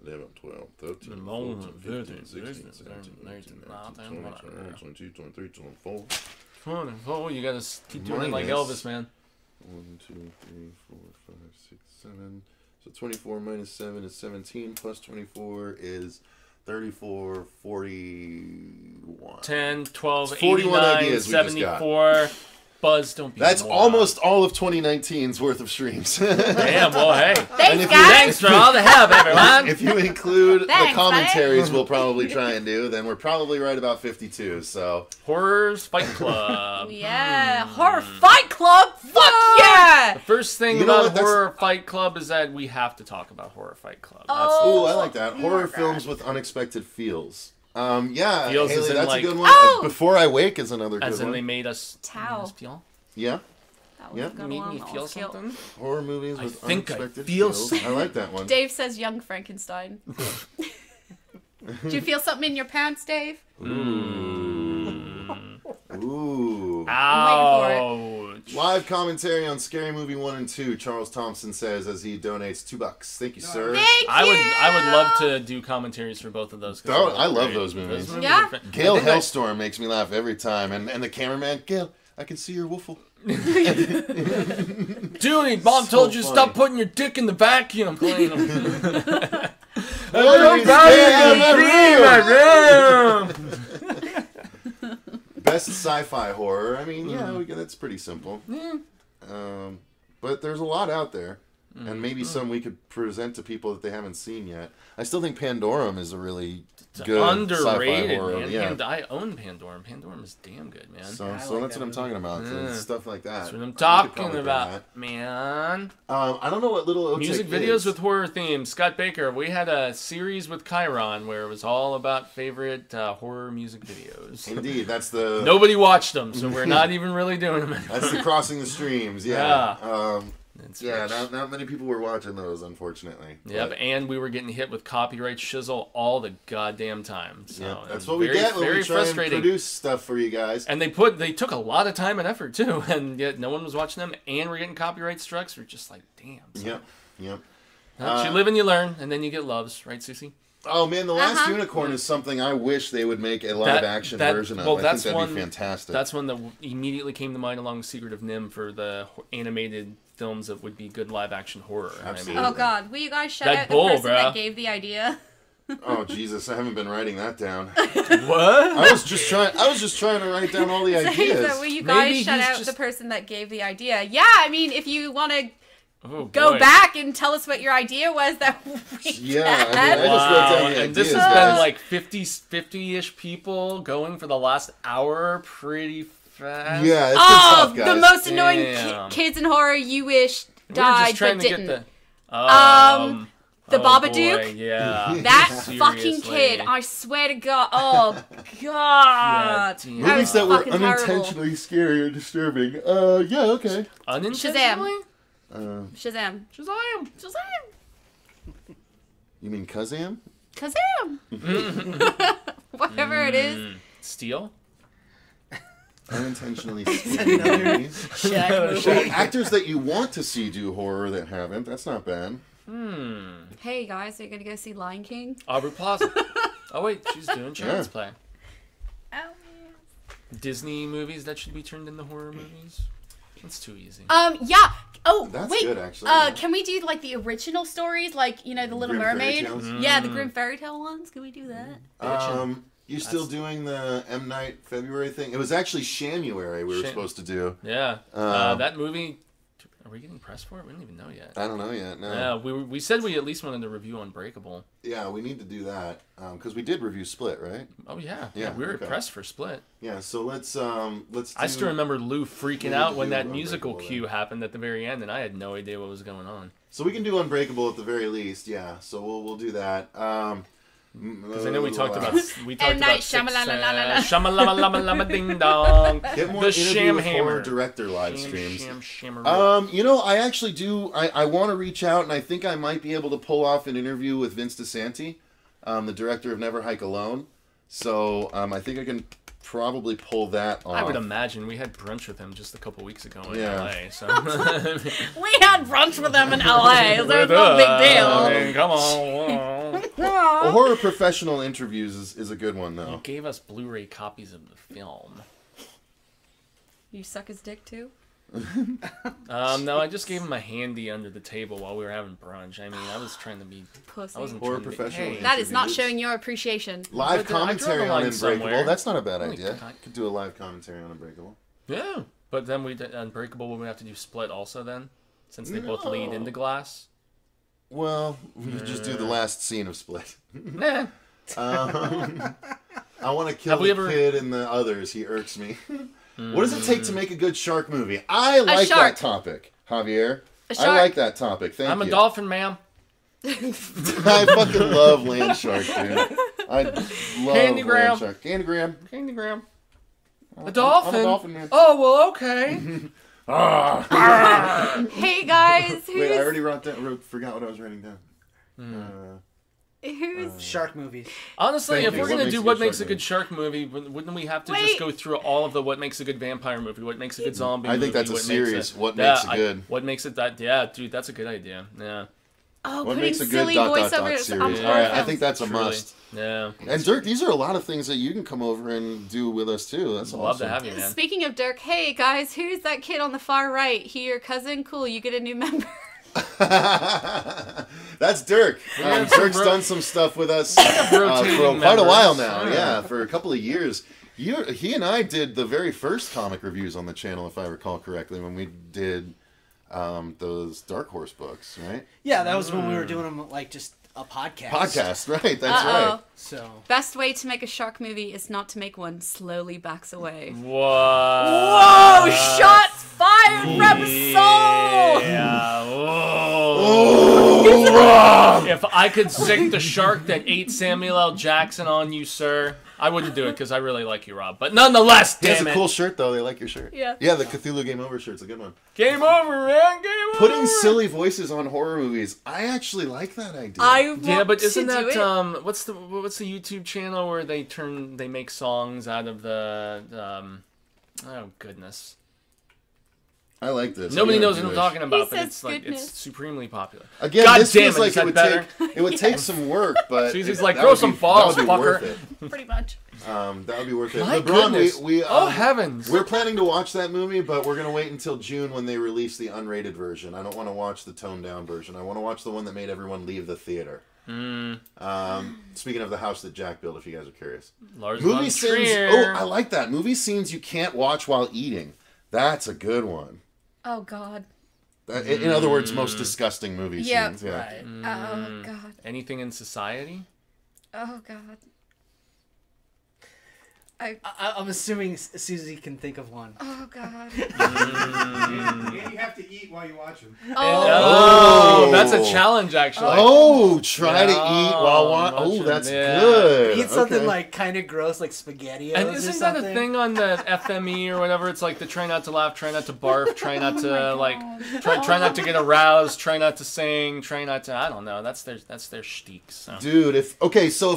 11, 12, 13, 14, 15, 16, 17, 18, 19, 20, 21, 22, 23, 24. Oh, you gotta keep doing it like Minus- Elvis, man. 1, 2, 3, 4, 5, 6, 7. So 24 minus 7 is 17. Plus 24 is 34, 41. 10, 12, It's 41 89, ideas we just got. 74. Buzz, don't be That's a moron. almost all of 2019's worth of streams. Damn, well, hey. And Thanks, if you- guys. Thanks for all the help, everyone. If you include Thanks, the commentaries we'll probably try and do, then we're probably right about 52. So Horrors Fight Club. Yeah. Horror Fight Club. Fuck yeah. The first thing You know about what, that's- Horror Fight Club is that we have to talk about Horror Fight Club. That's Oh. ooh, I like that. Horror God. films with unexpected feels. Yeah, Feels as Haley, in, that's like- a good one. Oh! Before I Wake is another good as in one. they made us Towel. feel. Yeah, That was Yeah. a good Made one. me That feel was cute. something. horror movies I with think I unexpected feel feels. something. I like that one. Dave says young Frankenstein. Do you feel something in your pants, Dave? Ooh. Ouch. Live commentary on Scary Movie 1 and 2, Charles Thompson says as he donates $2. Thank you, sir. Thank you. I would love to do commentaries for both of those. 'cause Oh, they're I love great. those movies. Yeah. are fan- Gail I think Hellstorm makes me laugh every time. And the cameraman, Gail, I can see your woofle. Dude, Mom So told you to funny. stop putting your dick in the vacuum cleaner. Best sci-fi horror. I mean, that's pretty simple. But there's a lot out there. And maybe some we could present to people that they haven't seen yet. I still think Pandorum is a really good sci-fi Underrated, horror. man. Yeah. I own Pandorum. Pandorum is damn good, man. So like that's that what I'm talking about. Yeah. Stuff like that. That's what I'm We could talking probably bring about, man. I don't know what Little Otik Music is. videos with horror themes. Scott Baker, we had a series with Chiron where it was all about favorite horror music videos. Indeed, that's the Nobody watched them, so we're not even really doing them anymore. that's the Crossing the Streams. Yeah. It's Yeah, rich. not many people were watching those, unfortunately. Yep, But, and we were getting hit with copyright shizzle all the goddamn time. So yeah, it was that's what we very, get when very we try frustrating. and produce stuff for you guys. And they took a lot of time and effort too, and yet no one was watching them, and we're getting copyright strikes. We're just like, damn. So, Yep. you live and you learn, and then you get loves, right, Susie? Oh man, The Last Uh-huh. Unicorn is something I wish they would make a live action version of. Well, I that's think that'd one, be fantastic. That's one that immediately came to mind along with Secret of Nim for the animated films that would be good live action horror. Absolutely. Oh God, will you guys shout That out bull, the person bruh. that gave the idea? Oh Jesus, I haven't been writing that down. What? I was just trying to write down all the So ideas. will you Maybe guys shout he's out just- the person that gave the idea? Yeah, I mean, if you want to Oh, go boy. back and tell us what your idea was, that we Yeah, can. I just wrote Wow, down the and this has ideas, been guys. like 50-ish people going for the last hour pretty fast. Yeah, it's been Oh, tough, guys. the most annoying Damn. kids in horror you wish We were died just trying but to didn't. get the... The oh, Babadook? boy, yeah. That fucking Seriously. kid, I swear to God. Oh, God. damn. That Movies was that were fucking terrible. unintentionally scary or disturbing. Yeah, okay. Unintentionally? Shazam. Shazam! Shazam. You mean Kazam? Kazam. Whatever it is. Steel? Unintentionally scary movies. Shaq movie. Well, actors that you want to see do horror that haven't. That's not bad. Hey, guys, are you going to go see Lion King? Aubrey Plaza. Oh, wait, she's doing Child's Yeah. Play. Oh, Disney movies that should be turned into horror movies? That's too easy. yeah. Oh, That's wait. good, actually, yeah. Can we do, like, the original stories? Like, you know, The Little Grimm fairy Mermaid? tales? Yeah, the Grimm fairy tale ones. Can we do that? You still doing the M. Night February thing? It was actually Shamuary we were Sham- supposed to do. Yeah. That movie... Are we getting press for it? We don't even know yet. I don't know yet. No. Yeah, we said we at least wanted to review Unbreakable. Yeah, we need to do that because we did review Split, right? Oh yeah, Yeah, we were okay. pressed for Split. Yeah. So let's. Do, I still remember Lou freaking need out to when do that Unbreakable musical then. cue happened at the very end, and I had no idea what was going on. So we can do Unbreakable at the very least. Yeah. So we'll do that. Because I know we talked about M. Night Shyamalan. Shyamalan ding dong. Get more The interview Sham with horror Hammer. director live streams. Sham. You know, I actually do. I want to reach out, and I think I might be able to pull off an interview with Vince DeSanti, the director of Never Hike Alone. So I think I can probably pull that off. I would imagine we had brunch with him just a couple weeks ago in Yeah. LA. So We had brunch with them in LA. So it's no big I deal. mean, come on. Horror professional interviews is a good one, He though. gave us Blu-ray copies of the film. You suck his dick too? No, I just gave him a handy under the table while we were having brunch. I mean, I was trying to be. Pussy. I wasn't Horror trying to be, professional. hey, That is not Interviews. showing your appreciation. Live But then I commentary draw the on line Unbreakable. somewhere. That's not a bad Holy idea. God. Could do a live commentary on Unbreakable. Yeah, but then we did Unbreakable. Would we have to do Split also then, since they both lead into Glass? Well, we could just do the last scene of Split. Nah. I want to kill Have we the ever- kid and the others. He irks me. What does it take to make a good shark movie? I like shark. that topic, Javier. A I shark. like that topic. Thank I'm you. a dolphin, ma'am. I fucking love land shark, dude. I love Candygram. land shark. Candygram. Candygram. A I'm dolphin. a dolphin man. Oh well, okay. Hey guys, Wait, I already forgot what I was writing down. who's Shark movies. Honestly, Thank if you. we're What gonna makes do a what good makes a shark good shark movie, wouldn't we have to Wait. just go through all of the what makes a good vampire movie, what makes a good zombie I movie? think that's a what series, what Yeah, makes it good. what makes it that? Yeah, dude, that's a good idea. Yeah. Oh, What putting makes a good silly dot, dot, voiceovers series? on All horror right, I films. think that's a Truly. must. Yeah. And Dirk, these are a lot of things that you can come over and do with us too. That's awesome. Love to have you, man. Speaking of Dirk, hey guys, who's that kid on the far right? He your cousin? Cool, you get a new member. That's Dirk. Dirk's done some stuff with us for quite a while now. Yeah, for a couple of years. He and I did the very first comic reviews on the channel, if I recall correctly, when we did those Dark Horse books, right? Yeah, that was when we were doing them like just a podcast. Podcast, right? That's right. So Best way to make a shark movie is not to make one slowly backs away. Whoa. Whoa! Shots fired from Soul! Yeah. Oh, If I could sick the shark that ate Samuel L. Jackson on you, sir, I wouldn't do it because I really like you, Rob. But nonetheless, he has damn a it. cool shirt, though. They like your shirt. Yeah. Yeah, the Cthulhu Game Over shirt's a good one. Game over, man. Game over. Putting silly voices on horror movies. I actually like that idea. I want Yeah, but isn't to that do it. what's the YouTube channel where they make songs out of the oh goodness. I like this. Nobody I'm knows gonna what do I'm it. talking about, He but says it's like goodness. it's supremely popular. Again, God this damn feels it, like is that better? it would take some work, but Susie's it- like, that "Grow would some be- balls, that would be worth fucker." it. Pretty much. That would be worth it. My LeBron, goodness. we Oh heavens! we're planning to watch that movie, but we're gonna wait until June when they release the unrated version. I don't want to watch the toned down version. I want to watch the one that made everyone leave the theater. Speaking of the house that Jack built, if you guys are curious, Lars movie von scenes. Trier. Oh, I like that. Movie scenes you can't watch while eating. That's a good one. Oh God. In other words, most disgusting movie Yeah. scenes. Yeah. right. Oh God. Anything in society? Oh God. I'm assuming Susie can think of one. Oh God. And you have to eat while you watch them. Oh, that's a challenge, actually. Oh, try to Yeah, eat while watching. Oh, watching, that's yeah. good. Eat something Okay. like kind of gross, like spaghetti. And or isn't that a something. thing on the FME or whatever? It's like the try not to laugh, try not to barf, try not to like, try not to get aroused, try not to sing, try not to. I don't know. That's their shtick. So. Dude, if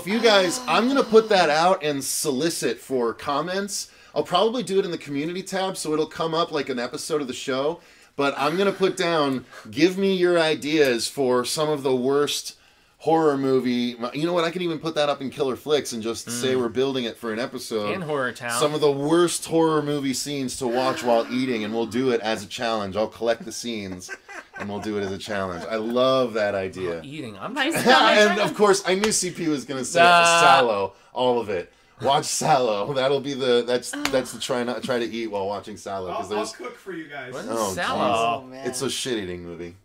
you guys, I'm gonna put that out and solicit for comments. I'll probably do it in the community tab, so it'll come up like an episode of the show. But I'm gonna put down, give me your ideas for some of the worst horror movie. You know what? I can even put that up in Killer Flicks and just say we're building it for an episode. And Horror Town. Some of the worst horror movie scenes to watch while eating, and we'll do it as a challenge. I'll collect the scenes, and we'll do it as a challenge. I love that idea. Eating. I'm My And stomach. of course, I knew CP was going to say Sallow, all of it. Watch Sallow. That'll be that's the try to eat while watching Sallow, because I'll there's cook for you guys. What? oh Sallow. Oh, man. it's a shit eating movie.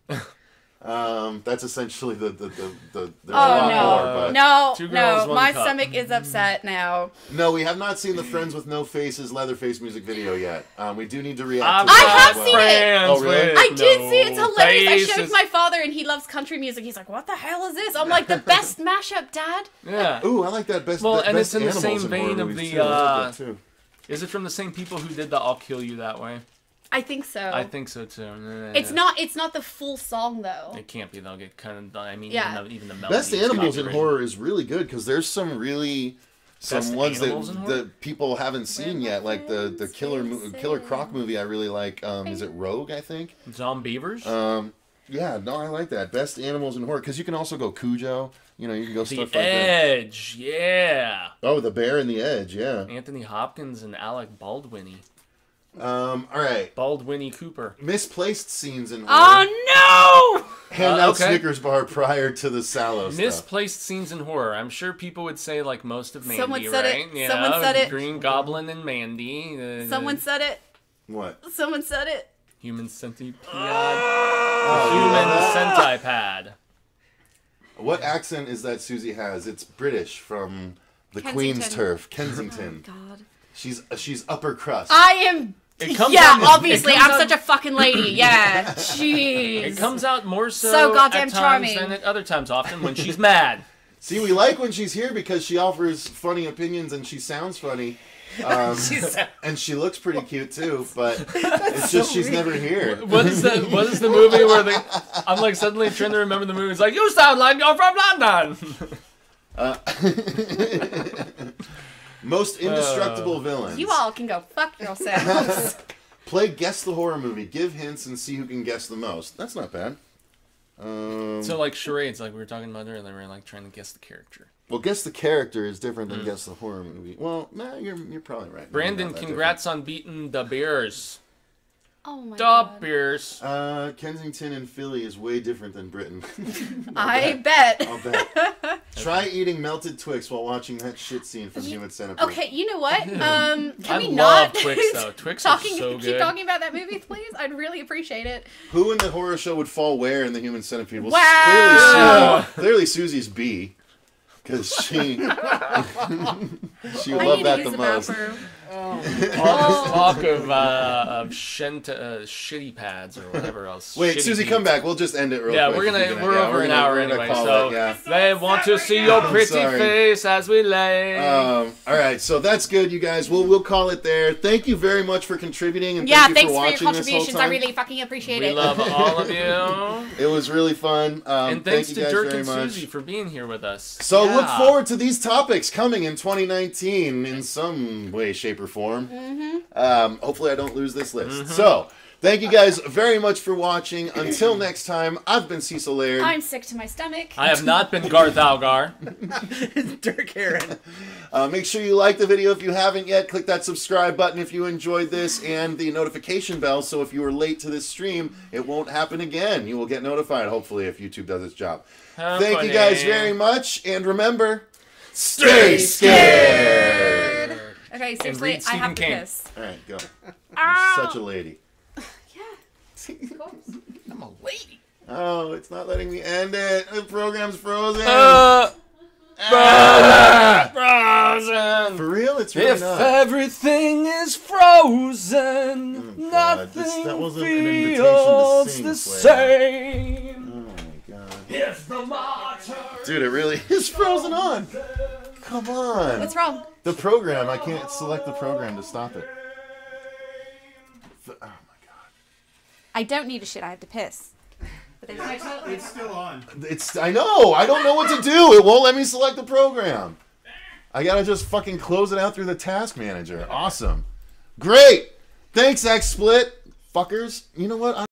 That's essentially there's a Oh lot no. more, but No, Two girls, no. one My cup. stomach is upset now. no, we have not seen the Friends with No Faces Leatherface music video yet. We do need to react I've to that. I have as seen well. it. Oh, really? with I did see it. It's no hilarious. I showed faces. my father, and he loves country music. He's like, "What the hell is this?" I'm like, "The best mashup, Dad." Yeah. Ooh, I like that best. Well, that and best it's in the animals same in horror vein of movies, the, too. I like that, too. Is it from the same people who did the "I'll Kill You That Way"? I think so. I think so too. It's not. It's not the full song though. It can't be. They'll get kind of. I mean, Yeah. even the melody. Best is animals in copyrighted. horror is really good because there's some Best ones animals in horror? that people haven't seen yet, like the Killer Croc movie. I really like. Is it Rogue? I think. Zombievers. Yeah, no, I like that. Best animals in horror because you can also go Cujo. You know, you can go The stuff like that. Edge. Yeah. Oh, The Bear and the Edge. Yeah. Anthony Hopkins and Alec Baldwin. All right. Baldwin Cooper. Misplaced scenes in horror. Oh Hand out okay. Snickers bar prior to the Sallow stuff. Misplaced scenes in horror. I'm sure people would say like most of Mandy, Someone said it. right? You Someone know, said it. Green Goblin and Mandy. no! Someone said it. What? Someone said it. Human centipede. Human centipede. What accent is that Susie has? It's British from the Kensington. Queen's Turf, Kensington. Oh God. She's upper crust. I am. It comes Yeah, out- it obviously, comes I'm out- such a fucking lady. Yeah, jeez. It comes out more so, So goddamn at times charming. than at other times. Often when she's mad. See, we like when she's here because she offers funny opinions and she sounds funny. And she looks pretty cute too, but it's just she's never here. What is the movie where I'm like suddenly trying to remember the movie. It's like, you sound like you're from London. Most indestructible villains. You all can go fuck yourselves. Play guess the horror movie. Give hints and see who can guess the most. That's not bad. So like charades, like we were talking about earlier, we're like trying to guess the character. Well, guess the character is different than guess the horror movie. Well, nah, you're probably right. Brandon, congrats on beating the Bears. Oh my The god. Bears. Kensington and Philly is way different than Britain. I bet. I'll bet. Try eating melted Twix while watching that shit scene from Human Centipede. Okay, you know what? Can we love not Twix though. Twix are so good. keep talking about that movie, please? I'd really appreciate it. Who in the horror show would fall where in the Human Centipede? Well, Wow. clearly Susie's B. Because she I loved need that to use the the most. bathroom. Talk of shitty pads or whatever else. Wait, Shitty Susie, beats. come back. We'll just end it real Yeah, quick. we're over an hour anyway, so yeah. they want to see your pretty sorry. face as we lay. All right, so that's good, you guys. We'll call it there. Thank you very much for contributing, and Yeah, thank you thanks for for your watching this whole contributions. I time. really fucking appreciate We it. love all of you. It was really fun. And thanks thank to you guys Dirk very and much. Susie for being here with us. So look Yeah. forward to these topics coming in 2019 in some way, shape, or form. Hopefully I don't lose this list. So, thank you guys very much for watching. Until next time, I've been Cecil Laird. I'm sick to my stomach. I have not been Garth Algar. Dirk Heron. Make sure you like the video if you haven't yet. Click that subscribe button if you enjoyed this and the notification bell so if you were late to this stream, it won't happen again. You will get notified, hopefully, if YouTube does its job. Thank you guys very much, and remember, stay scared! Okay, And seriously, read I have Stephen to King. piss. Alright, go. Ow. You're such a lady. Yeah, of course. I'm a lady. Oh, it's not letting me end it. The program's frozen. Frozen. For real? It's really If not. everything is frozen, Oh, God, nothing that wasn't an invitation to feels sing, the Swear. same. Oh my god. If the martyr Dude, it really is frozen on. Come on. What's wrong? The program, I can't select the program to stop it. Oh my god. I don't need a shit. I have to piss. But there's no toilet. It's still on. I know. I don't know what to do. It won't let me select the program. I gotta just fucking close it out through the task manager. Awesome. Great. Thanks, XSplit. Fuckers. You know what?